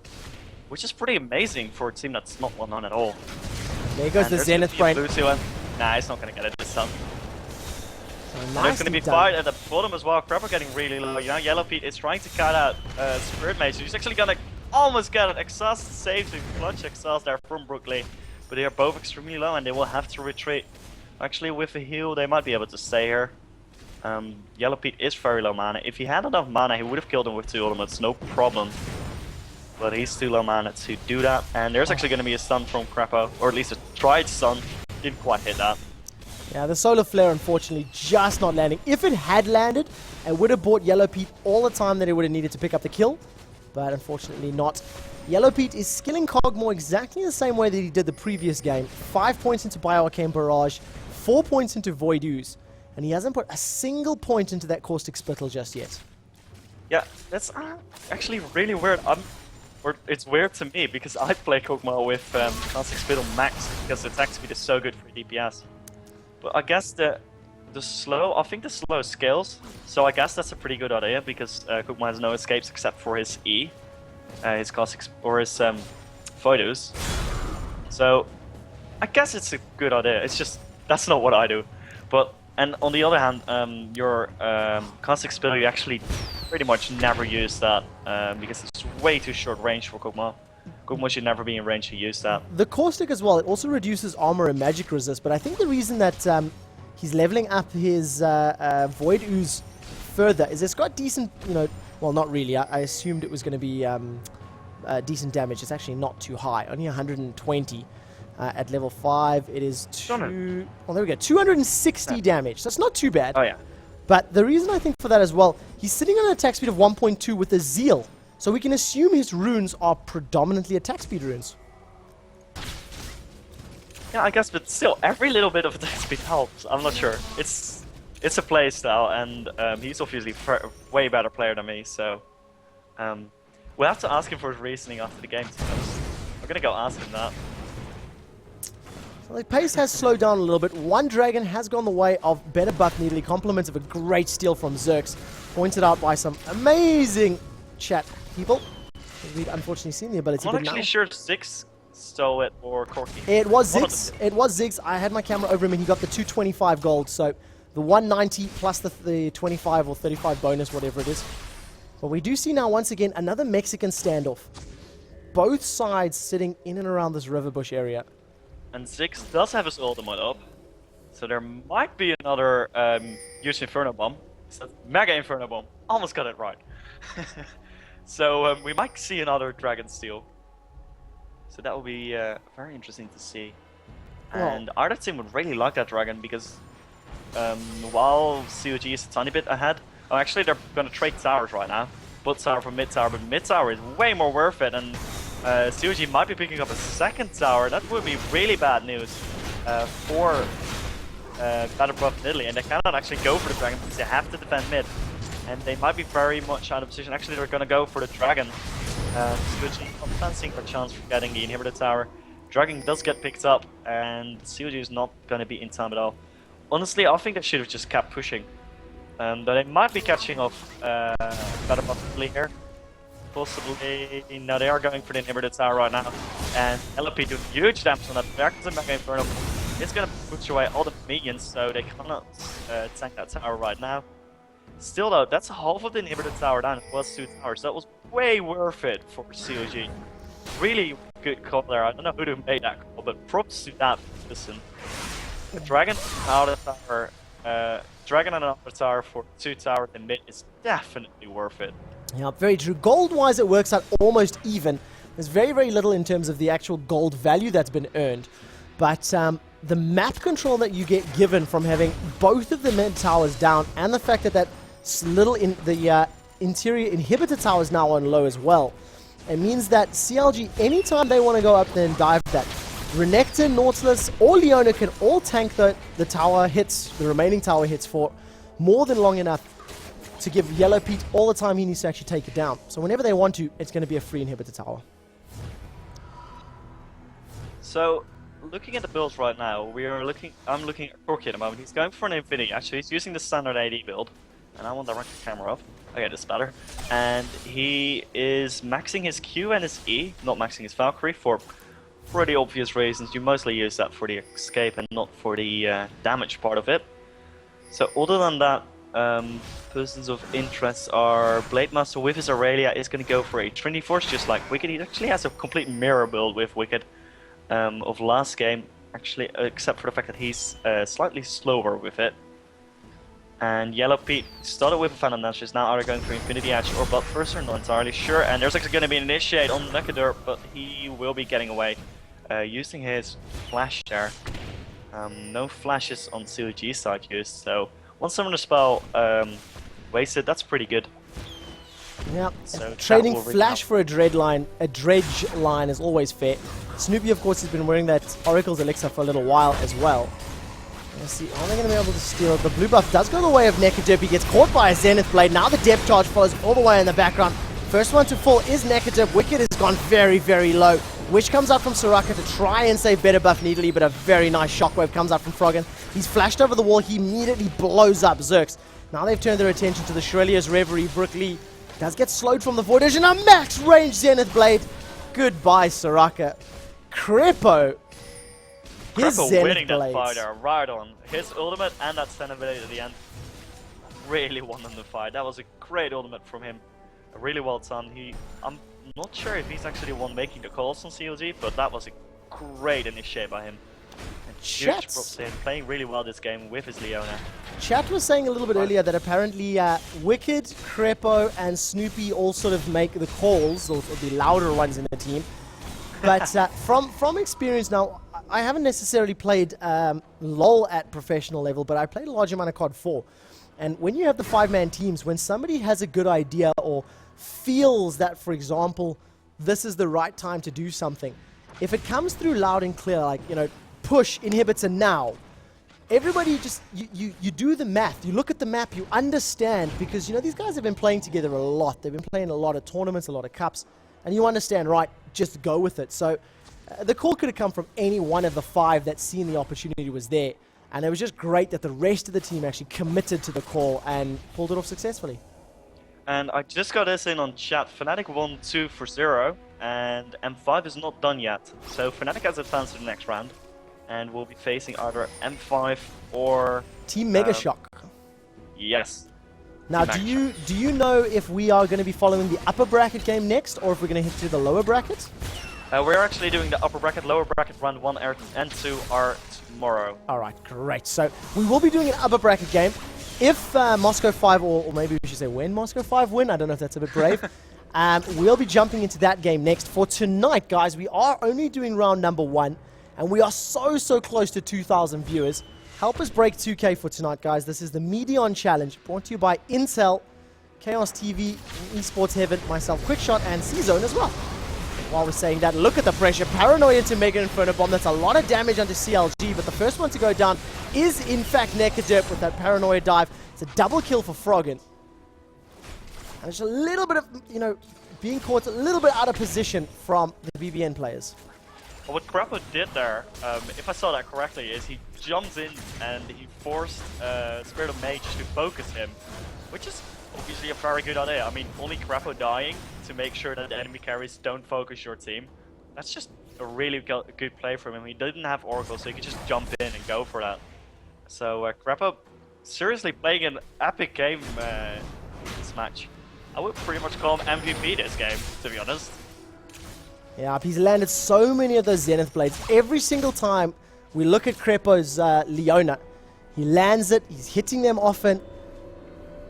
which is pretty amazing for a team that's not 1-9 at all. There goes the Zenith Brain. Nah, it's not going to get it this time. So there's going to be fight at the bottom as well. Crapper getting really low. You know, Yellow Pete is trying to cut out Spirit Mage. He's actually going to almost get it. Exhaust saves a clutch exhaust there from Brooklyn. But they are both extremely low and they will have to retreat. Actually, with a heal, they might be able to stay here. Yellow Pete is very low mana. If he had enough mana, he would have killed him with 2 ultimates, no problem. But he's too low mana to do that. And there's actually going to be a stun from Crappo, or at least a tried stun. Didn't quite hit that. Yeah, the Solar Flare unfortunately just not landing. If it had landed, it would have bought Yellow Pete all the time that he would have needed to pick up the kill. But unfortunately not. Yellow Pete is skilling Kog'Maw exactly the same way that he did the previous game. 5 points into Bioarcane Barrage, 4 points into Void Ooze. And he hasn't put a single point into that Caustic Spittle just yet. Yeah, that's actually really weird. It's weird to me because I play Kog'Maw with Caustic Spittle max because attack speed is so good for DPS. But I guess I think the slow scales, so I guess that's a pretty good idea because Kog'Maw has no escapes except for his E, his Caustic or his Void Ooze. So I guess it's a good idea. It's just that's not what I do. And on the other hand, your Caustic Spittle, you actually pretty much never use that because it's way too short range for Kog'Maw. Kog'Maw should never be in range to use that. The Caustic as well, it also reduces armor and magic resist, but I think the reason that he's leveling up his Void Ooze further is it's got decent, well, not really. I assumed it was going to be decent damage. It's actually not too high, only 120. At level 5, it is oh, there we go, 260 damage. That's not too bad. Oh, yeah. But the reason I think for that as well, he's sitting on an attack speed of 1.2 with a Zeal. So we can assume his runes are predominantly attack speed runes. Yeah, I guess, but still, every little bit of attack speed helps. I'm not sure. It's a playstyle, and he's obviously a way better player than me, so we'll have to ask him for his reasoning after the game. We're going to go ask him that. The pace has slowed down a little bit. One dragon has gone the way of better buff needly, compliments of a great steal from Zerx, pointed out by some amazing chat people. We've unfortunately seen the ability. I'm not actually sure if Ziggs stole it or Corky. It was Ziggs. It was Ziggs. I had my camera over him and he got the 225 gold. So the 190 plus the 25 or 35 bonus, whatever it is. But we do see now once again another Mexican standoff. Both sides sitting in and around this Riverbush area. And Ziggs does have his ultimate up, so there might be another huge Inferno Bomb. So Mega Inferno Bomb, almost got it right. So we might see another Dragon Steal. So that will be very interesting to see. And our team would really like that Dragon because while CLG is a tiny bit ahead, actually they're going to trade towers right now. Bot tower for mid tower, but mid tower is way more worth it. And CLG might be picking up a second tower. That would be really bad news for Battle Buff Italy, and they cannot actually go for the dragon because they have to defend mid. And they might be very much out of position. Actually, they're going to go for the dragon. CLG fancying a chance for getting the inhibitor tower. Dragon does get picked up, and CLG is not going to be in time at all. Honestly, I think they should have just kept pushing. But they might be catching off Battle Buff Italy here. Possibly, no, they are going for the inhibitor tower right now, and LP do huge damage on that. Reactors and Mega Inferno. It's gonna push away all the minions, so they cannot tank that tower right now. Still though, that's half of the inhibitor tower down. It was 2 towers. That was way worth it for CLG. Really good call there. I don't know who made that call, but props to that person. The dragon out of the tower, dragon and another tower for 2 towers in mid is definitely worth it. Yeah, very true. Gold-wise, it works out almost even. There's very, very little in terms of the actual gold value that's been earned. But the map control that you get given from having both of the mid towers down and the fact that little in the interior inhibitor tower is now on low as well, it means that CLG, anytime they want to go up there and dive that, Renekton, Nautilus, or Leona can all tank the tower hits, the remaining tower hits for more than long enough to give Yellow Pete all the time he needs to actually take it down. So whenever they want to, it's going to be a free inhibitor tower. So, looking at the builds right now, I'm looking at Corky at the moment. He's going for an Infinity, actually. He's using the standard AD build. And I want to direct the camera off. Okay, this is better. And he is maxing his Q and his E, not maxing his Valkyrie, for pretty obvious reasons. You mostly use that for the escape and not for the damage part of it. So other than that, persons of interest are Blade Master with his Aurelia is going to go for a Trinity Force, just like Wicked. He actually has a complete mirror build with Wicked of last game, actually, except for the fact that he's slightly slower with it. And Yellow Pete started with a Phantom Dash, is now either going for Infinity Edge or Blood First, not entirely sure. And there's actually going to be an Initiate on Nekadur, but he will be getting away using his Flash there. No flashes on CLG side used, so one Summoner spell wasted, that's pretty good. Yeah, so trading Flash for a Dredge line is always fair. Snoopy, of course, has been wearing that Oracle's Elixir for a little while as well. Let's see, are they going to be able to steal it? The blue buff does go the way of Nekadur. He gets caught by a Zenith Blade. Now the depth charge follows all the way in the background. First one to fall is Nekadur. Wicked has gone very, very low. Wish comes out from Soraka to try and save better buff needly, but a very nice shockwave comes out from Froggen. He's flashed over the wall. He immediately blows up Zerx. Now they've turned their attention to the Shrelia's Reverie. Brook Lee does get slowed from the Void and a max range Zenith Blade. Goodbye, Soraka. Crepo. Crepo winning that fight there, right on. His ultimate and that Zenith Blade at the end really won them the fight. That was a great ultimate from him. Really well done. I'm not sure if he's actually the one making the calls on CLG, but that was a great initiate by him. And huge props to him, playing really well this game with his Leona. Chat was saying a little bit earlier that apparently Wicked, Crepo, and Snoopy all sort of make the calls, or the louder ones in the team. But from experience now, I haven't necessarily played LoL at professional level, but I played a large amount of COD 4. And when you have the 5-man teams, when somebody has a good idea or feels that, for example, this is the right time to do something, if it comes through loud and clear, like, you know, push inhibitor now, everybody just, you do the math, you look at the map, you understand, because, you know, these guys have been playing together a lot. They've been playing a lot of tournaments, a lot of cups, and you understand, right, just go with it. So the call could have come from any one of the 5 that seen the opportunity was there. And it was just great that the rest of the team actually committed to the call and pulled it off successfully. And I just got this in on chat. Fnatic won 2-0, and M5 is not done yet. So Fnatic has advanced to the next round, and will be facing either M5 or Team Mega Shock. Yes. Now, do you know if we are going to be following the upper bracket game next, or if we're going to hit to the lower bracket? We're actually doing the upper bracket, lower bracket, round 1 and 2 are tomorrow. Alright, great. So we will be doing an upper bracket game. If Moscow 5, or maybe we should say when Moscow 5 win, I don't know if that's a bit brave, we'll be jumping into that game next. For tonight, guys, we are only doing round number 1, and we are so close to 2,000 viewers. Help us break 2K for tonight, guys. This is the Medion Challenge, brought to you by Intel, Chaos TV, Esports Heaven, myself, Quickshot, and C-Zone as well. While we're saying that, look at the pressure. Paranoia into Mega Inferno Bomb. That's a lot of damage onto CLG, but the first one to go down is, in fact, Nekadur with that Paranoia dive. It's a double kill for Froggen. And it's a little bit of, you know, being caught a little bit out of position from the BBN players. Well, what Crepo did there, if I saw that correctly, is he jumps in and he forced Spirit of Mage to focus him, which is obviously a very good idea. I mean, only Crepo dying to make sure that the enemy carries don't focus your team. That's just a really good play from him. He didn't have Oracle, so he could just jump in and go for that. So Crepo seriously playing an epic game this match. I would pretty much call him MVP this game, to be honest. Yeah, he's landed so many of those Zenith Blades. Every single time we look at Crepo's Leona, he lands it, he's hitting them often.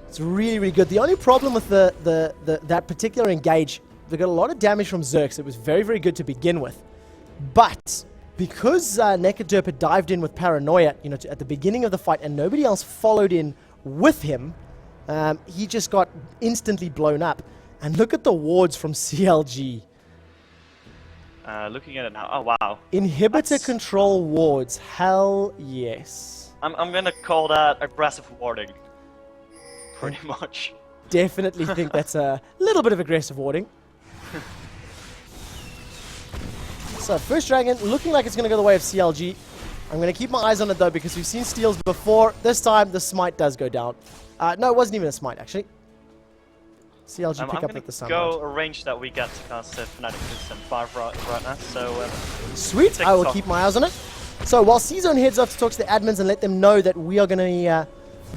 It's really good. The only problem with that particular engage, they got a lot of damage from Zerx. It was very good to begin with. But because Nekadur had dived in with Paranoia, you know, at the beginning of the fight, and nobody else followed in with him, he just got instantly blown up. And look at the wards from CLG. Looking at it now, oh wow. Inhibitor control wards, hell yes. I'm gonna call that aggressive warding. Pretty much. definitely think that's a little bit of aggressive warding. So first dragon looking like it's going to go the way of CLG. I'm going to keep my eyes on it though because we've seen steals before. This time the smite does go down. No, it wasn't even a smite actually. CLG pick up with the sunlight. I'm going to go arrange that we get to cast Fnatic and 5 right now. So sweet, I will keep my eyes on it. So while C-Zone heads off to talk to the admins and let them know that we are going to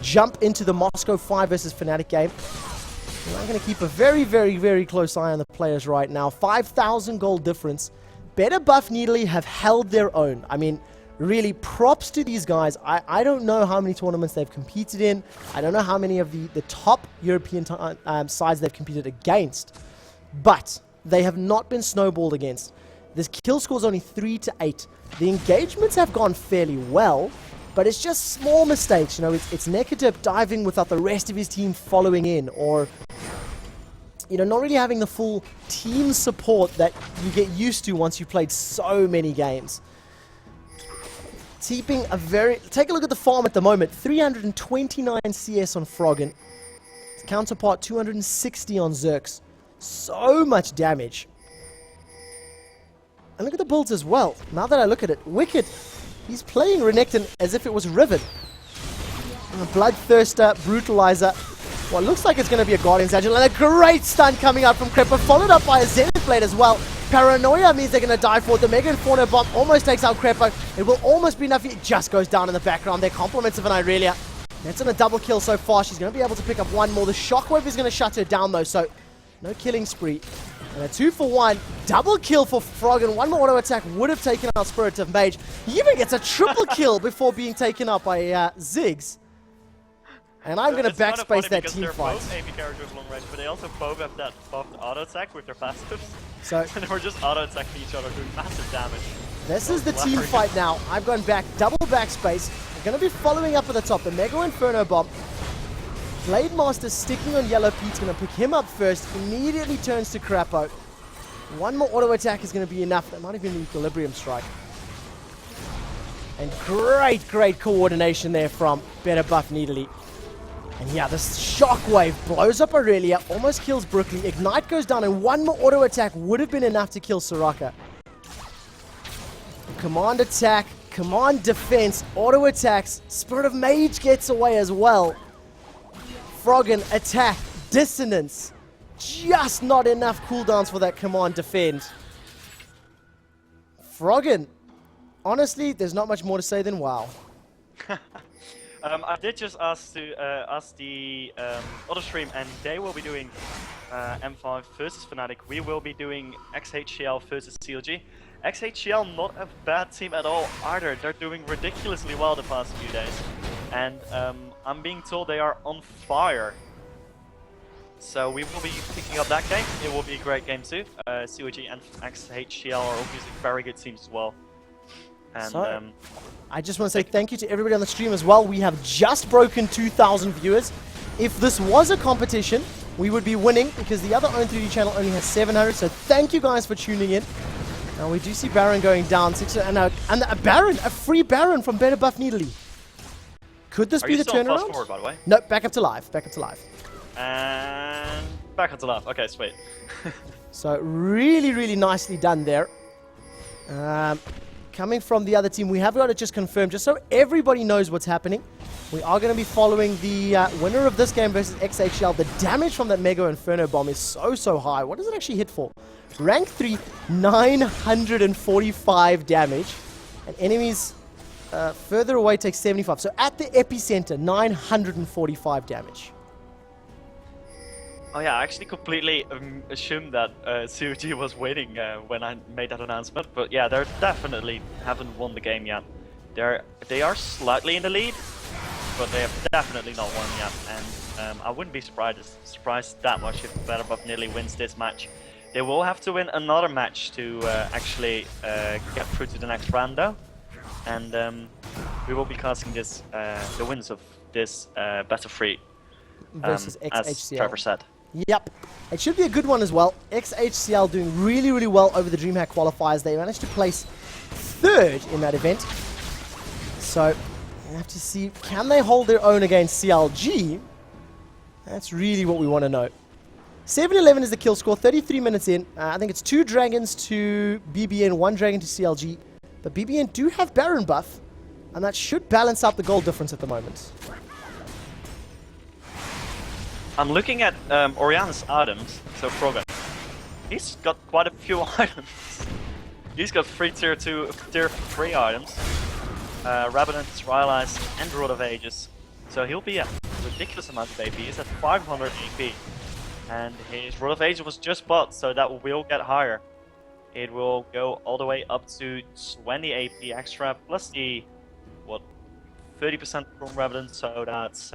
jump into the Moscow 5 versus Fnatic game. And I'm going to keep a very, very, very close eye on the players right now. 5,000 gold difference. Better Buff Needly have held their own. I mean, really, props to these guys. I don't know how many tournaments they've competed in. I don't know how many of the top European sides they've competed against. But they have not been snowballed against. This kill score is only 3 to 8. The engagements have gone fairly well, but it's just small mistakes. You know, it's Nekadip diving without the rest of his team following in, or you know, not really having the full team support that you get used to once you've played so many games. Take a look at the farm at the moment. 329 CS on Froggen. Counterpart 260 on Zerx. So much damage. And look at the builds as well. Now that I look at it, Wicked, he's playing Renekton as if it was Riven. Bloodthirster, Brutalizer. What looks like it's going to be a Guardian's Agile, and a great stun coming out from Cripper, followed up by a Zenith Blade as well. Paranoia means they're going to die for it. The Mega Inferno Bomb almost takes out Creppo. It will almost be enough. It just goes down in the background. They're compliments of an Irelia. That's on a double kill so far. She's going to be able to pick up one more. The Shockwave is going to shut her down though, so no killing spree. And a 2-for-1 double kill for Froggen. One more auto attack would have taken out Spirit of Mage. He even gets a triple kill before being taken out by Ziggs. And I'm going to backspace that team fight. Both AP characters long range, but they also both have that buffed auto attack with their passives. So and we're just auto attacking each other, doing massive damage. This is the team fight now. I've gone back, double backspace. We're going to be following up at the top. The Mega Inferno Bomb. Blade Master sticking on Yellow Pete's going to pick him up first. Immediately turns to Crappo. One more auto attack is going to be enough. That might have been the Equilibrium Strike. And great coordination there from Better Buff Needly. And yeah, this Shockwave blows up Aurelia, almost kills Brooklyn. Ignite goes down, and one more auto attack would have been enough to kill Soraka. Command attack, command defense, auto attacks. Spirit of Mage gets away as well. Froggen attack, dissonance. Just not enough cooldowns for that command defend. Froggen, honestly, there's not much more to say than wow. I did just ask the other stream, and they will be doing M5 versus Fnatic. We will be doing XHCL versus CLG. XHCL not a bad team at all either. They're doing ridiculously well the past few days, and I'm being told they are on fire. So we will be picking up that game. It will be a great game too. CLG and XHCL are obviously very good teams as well. And so, I just want to say thank you to everybody on the stream as well. We have just broken 2,000 viewers. If this was a competition, we would be winning because the other Own3D channel only has 700. So thank you guys for tuning in. Now we do see Baron going down. And a Baron, a free Baron from Better Buff Needly. Could this be the turnaround? Fast forward, by the way? Nope, back up to live. Back up to live. And back up to live. Okay, sweet. So really nicely done there. Coming from the other team, we have got it just confirmed, just so everybody knows what's happening. We are going to be following the winner of this game versus XHL. The damage from that Mega Inferno Bomb is so high. What does it actually hit for? Rank 3, 945 damage. And enemies further away take 75. So at the epicenter, 945 damage. Oh yeah, I actually completely assumed that CLG was winning when I made that announcement, but yeah, they definitely haven't won the game yet. They are slightly in the lead, but they have definitely not won yet, and I wouldn't be surprised that much if Better Buff nearly wins this match. They will have to win another match to actually get through to the next round though, and we will be casting this the wins of this best of three versus XHCL. As Trevor said. Yep, it should be a good one as well. XHCL doing really well over the DreamHack qualifiers. They managed to place 3rd in that event. So, we have to see, can they hold their own against CLG? That's really what we want to know. 7-11 is the kill score, 33 minutes in. I think it's 2 dragons to BBN, 1 dragon to CLG. But BBN do have Baron buff, and that should balance out the gold difference at the moment. I'm looking at Oriana's items, so Froggen. He's got quite a few items. He's got 3 tier 2, tier 3 items. Rabadant, Rylai's, and Rod of Ages. So he'll be at a ridiculous amount of AP. He's at 500 AP. And his Rod of Ages was just bought, so that will get higher. It will go all the way up to 20 AP extra, plus the, 30% from Rabadant, so that's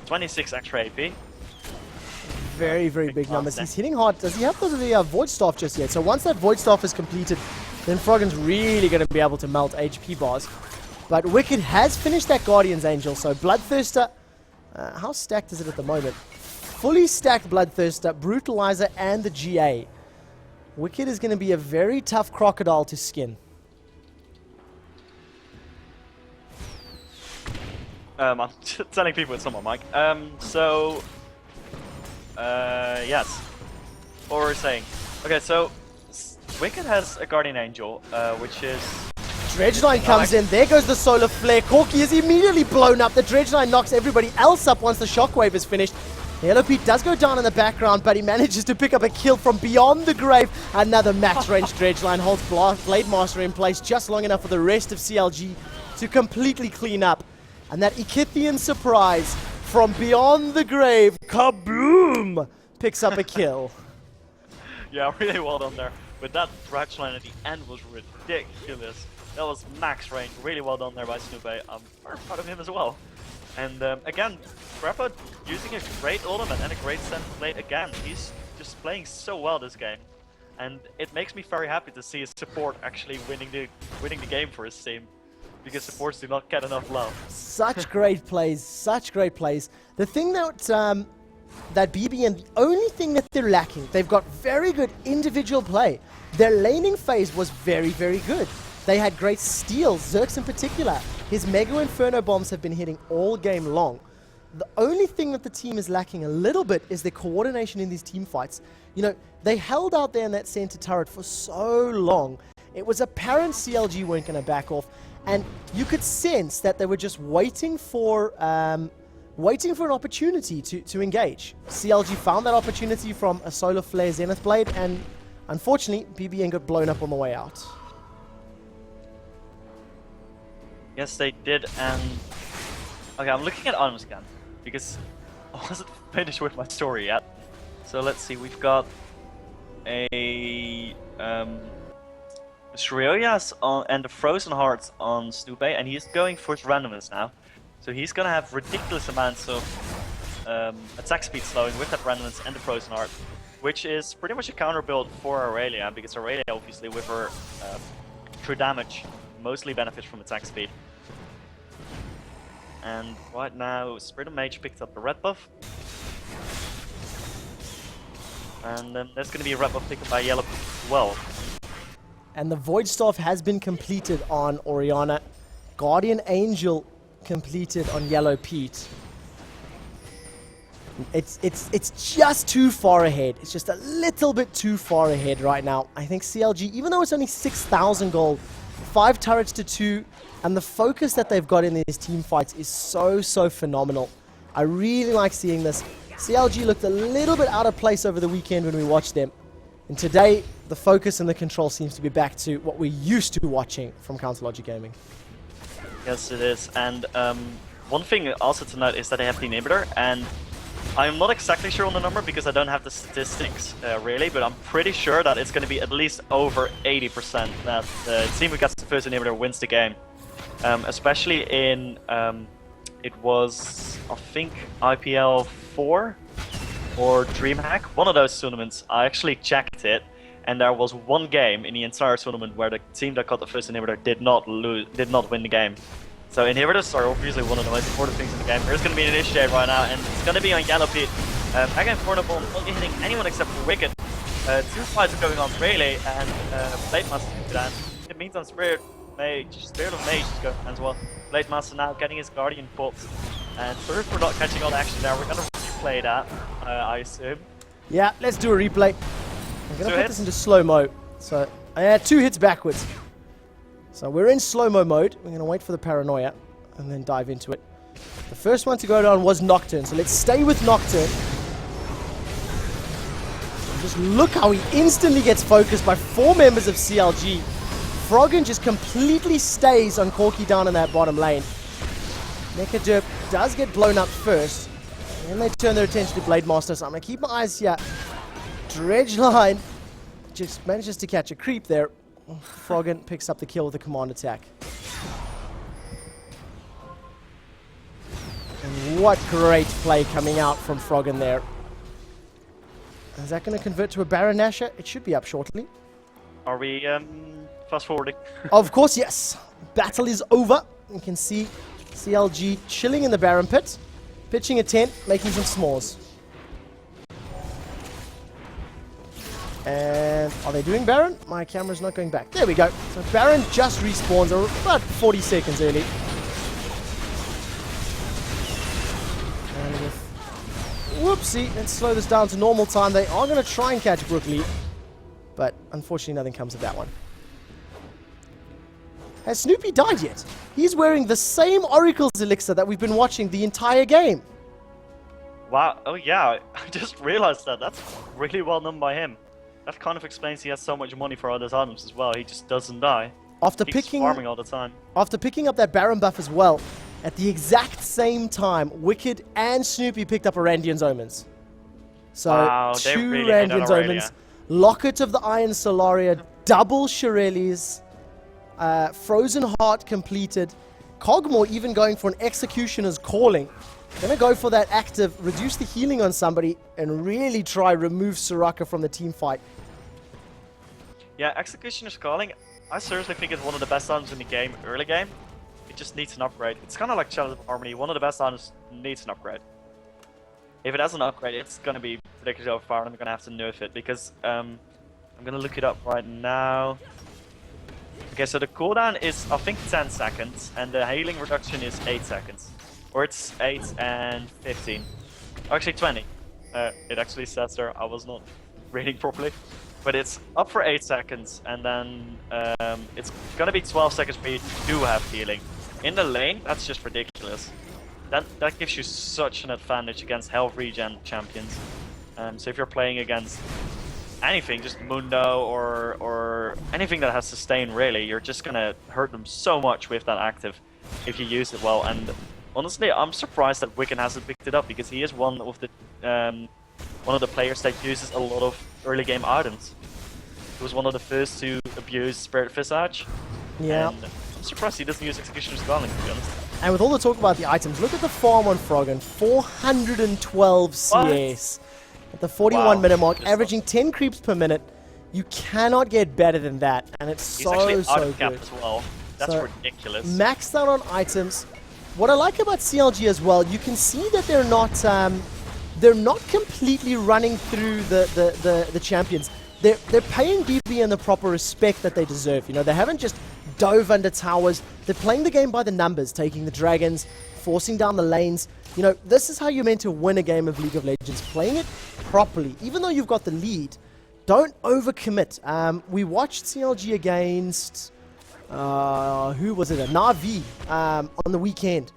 26 extra AP. Very, very big numbers. He's hitting hard. Does he have the Void Staff just yet? So once that Void Staff is completed, then Froggen's really going to be able to melt HP bars. But Wicked has finished that Guardian's Angel, so Bloodthirster, how stacked is it at the moment? Fully stacked Bloodthirster, Brutalizer, and the GA. Wicked is going to be a very tough crocodile to skin. I'm telling people it's on my mic. Yes. What were we saying? Okay, so Wicked has a Guardian Angel, which is... Dredgeline comes in, there goes the Solar Flare. Corki is immediately blown up. The Dredgeline knocks everybody else up once the Shockwave is finished. Yellow Pete does go down in the background, but he manages to pick up a kill from beyond the grave. Another max range Dredgeline holds Blade Master in place just long enough for the rest of CLG to completely clean up. And that Echithian surprise from beyond the grave, kaboom, picks up a kill. Yeah, really well done there. With that Dredgeline at the end was ridiculous. That was max range. Really well done there by Snoopy. I'm very proud of him as well. And again, Grappa using a great ultimate and a great Sense Blade again. He's just playing so well this game. And it makes me very happy to see his support actually winning the game for his team. Because supports do not get enough love. Such great plays, such great plays. The thing that that BBN, the only thing that they're lacking, they've got very good individual play. Their laning phase was very, very good. They had great steals, Zerx in particular. His Mega Inferno bombs have been hitting all game long. The only thing that the team is lacking a little bit is their coordination in these team fights. You know, they held out there in that center turret for so long. It was apparent CLG weren't going to back off. And you could sense that they were just waiting for an opportunity to engage. CLG found that opportunity from a Solar Flare Zenith Blade, and unfortunately, BBN got blown up on the way out. Yes, they did, and... Okay, I'm looking at items again, because I wasn't finished with my story yet. So let's see, we've got a... Shreya's on and the Frozen Hearts on Snoopy, and he's going for his randomness now. So he's gonna have ridiculous amounts of attack speed slowing with that randomness and the Frozen Heart, which is pretty much a counter build for Aurelia, because Aurelia obviously with her true damage mostly benefits from attack speed. And right now Spirit of Mage picked up the red buff. And then there's gonna be a red buff picked up by Yellow as well. And the Void Staff has been completed on Oriana. Guardian Angel completed on Yellow Pete. It's just too far ahead. It's just a little bit too far ahead right now. I think CLG, even though it's only 6,000 gold, 5 turrets to 2, and the focus that they've got in these team fights is so phenomenal. I really like seeing this. CLG looked a little bit out of place over the weekend when we watched them. And today, the focus and the control seems to be back to what we're used to watching from Counterlogic Gaming. Yes, it is. And one thing also to note is that they have the inhibitor, and I'm not exactly sure on the number because I don't have the statistics really, but I'm pretty sure that it's going to be at least over 80% that the team who gets the first inhibitor wins the game. Especially in, it was, I think, IPL 4 or DreamHack, one of those tournaments. I actually checked it, and there was one game in the entire tournament where the team that got the first inhibitor did not win the game. So inhibitors are obviously one of the most important things in the game. There's going to be an initiate right now, and it's going to be on Yellow Pete. Mega Inferno Bomb not hitting anyone except for Wicked. 2 fights are going on really, and Blade Master is down. In the meantime, Spirit of Mage is going as well. Blade Master now getting his Guardian pops. And sorry if we're not catching all the action there. We're gonna replay that, I assume. Yeah, let's do a replay. I'm gonna put this into slow-mo. So I had 2 hits backwards. So we're in slow-mo mode. We're gonna wait for the paranoia and then dive into it. The first one to go down was Nocturne, so let's stay with Nocturne. Just look how he instantly gets focused by 4 members of CLG. Froggen just completely stays on Corki down in that bottom lane. Neckaderp does get blown up first. And then they turn their attention to Blade Master, so I'm going to keep my eyes here. Dredgeline just manages to catch a creep there. Froggen picks up the kill with a command attack. And what great play coming out from Froggen there. Is that going to convert to a Baron Nashor? It should be up shortly. Are we fast forwarding? Of course, yes. Battle is over. You can see CLG chilling in the Baron pit, pitching a tent, making some s'mores. And are they doing Baron? My camera's not going back. There we go. So Baron just respawns about 40 seconds early. And with whoopsie, let's slow this down to normal time. They are going to try and catch Brook Lee, but unfortunately nothing comes of that one. Has Snoopy died yet? He's wearing the same Oracle's elixir that we've been watching the entire game. Wow, oh yeah, I just realized that. That's really well done by him. That kind of explains he has so much money for all his items as well. He just doesn't die. He's farming all the time. After picking up that Baron buff as well, at the exact same time, Wicked and Snoopy picked up Arandian's Omens. So, wow, 2 really Arandian's Omens, Locket of the Iron Solaria, double Shirelles, Frozen Heart completed. Cogmore even going for an Executioner's Calling. Gonna go for that active, reduce the healing on somebody, and really try remove Soraka from the team fight. Yeah, Executioner's Calling, I seriously think it's one of the best items in the game, early game. It just needs an upgrade. It's kind of like Shadows of Harmony, one of the best items needs an upgrade. If it has an upgrade, it's gonna be ridiculously overpowered, and I'm gonna have to nerf it, because I'm gonna look it up right now. Okay, so the cooldown is, I think, 10 seconds, and the healing reduction is 8 seconds. Or it's 8 and 15. Oh, actually 20. It actually says there, I was not reading properly. But it's up for 8 seconds, and then it's gonna be 12 seconds where you do have healing. In the lane, that's just ridiculous. That gives you such an advantage against health regen champions. So if you're playing against anything, just Mundo or anything that has sustain, really, you're just gonna hurt them so much with that active if you use it well. And honestly, I'm surprised that Wiccan hasn't picked it up, because he is one of the players that uses a lot of early game items. He was one of the first to abuse Spirit Visage. Yeah. And I'm surprised he doesn't use Executioner's Calling, to be honest. And with all the talk about the items, look at the farm on Froggen. 412 CS. At the 41 minute mark, averaging 10 creeps per minute. You cannot get better than that, and it's He's actually out so of cap good. as well. That's So, ridiculous. Maxed out on items. What I like about CLG as well, you can see that they're not completely running through the champions. They're paying BBN the proper respect that they deserve. You know, they haven't just dove under towers. They're playing the game by the numbers, taking the dragons, forcing down the lanes. You know, this is how you're meant to win a game of League of Legends, playing it properly. Even though you've got the lead, don't overcommit. We watched CLG against, who was it? Na'Vi on the weekend.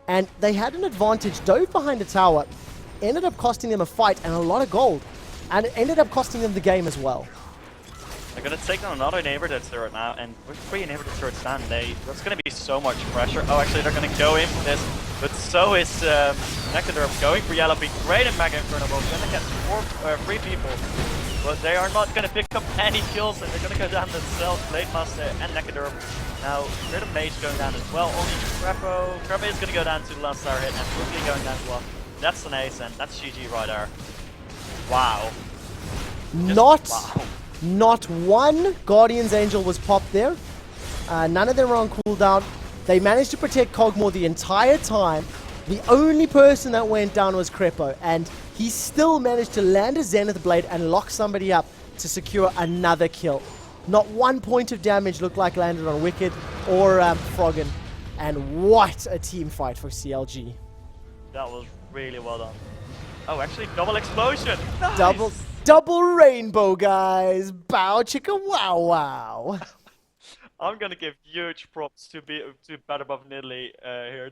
And they had an advantage, dove behind a tower, ended up costing them a fight and a lot of gold. And it ended up costing them the game as well. They're gonna take on another neighborhood turret now, and with 3 neighborhood turrets down, there's gonna be so much pressure. Oh, actually, they're gonna go in for this, but so is Neckaderp going for Yellow. Be great in Mega Inferno mode. Gonna get 3 people, but they are not gonna pick up any kills, and they're gonna go down themselves. Blade Master and Neckaderp. Now, Rhythm Mage going down as well. Only Crepo is gonna go down to the last star hit, and Brooklyn going down as well. That's an ace, and that's GG right there. Wow. Not one Guardian's Angel was popped there. None of them were on cooldown. They managed to protect Cogmore the entire time. The only person that went down was Crepo, and he still managed to land a Zenith Blade and lock somebody up to secure another kill. Not one point of damage looked like landed on Wicked or Froggen, and what a team fight for CLG. That was really well done. Oh, actually, double explosion. Nice. Double rainbow, guys. Bow chicka wow wow. I'm gonna give huge props to Bad Above Nidalee here.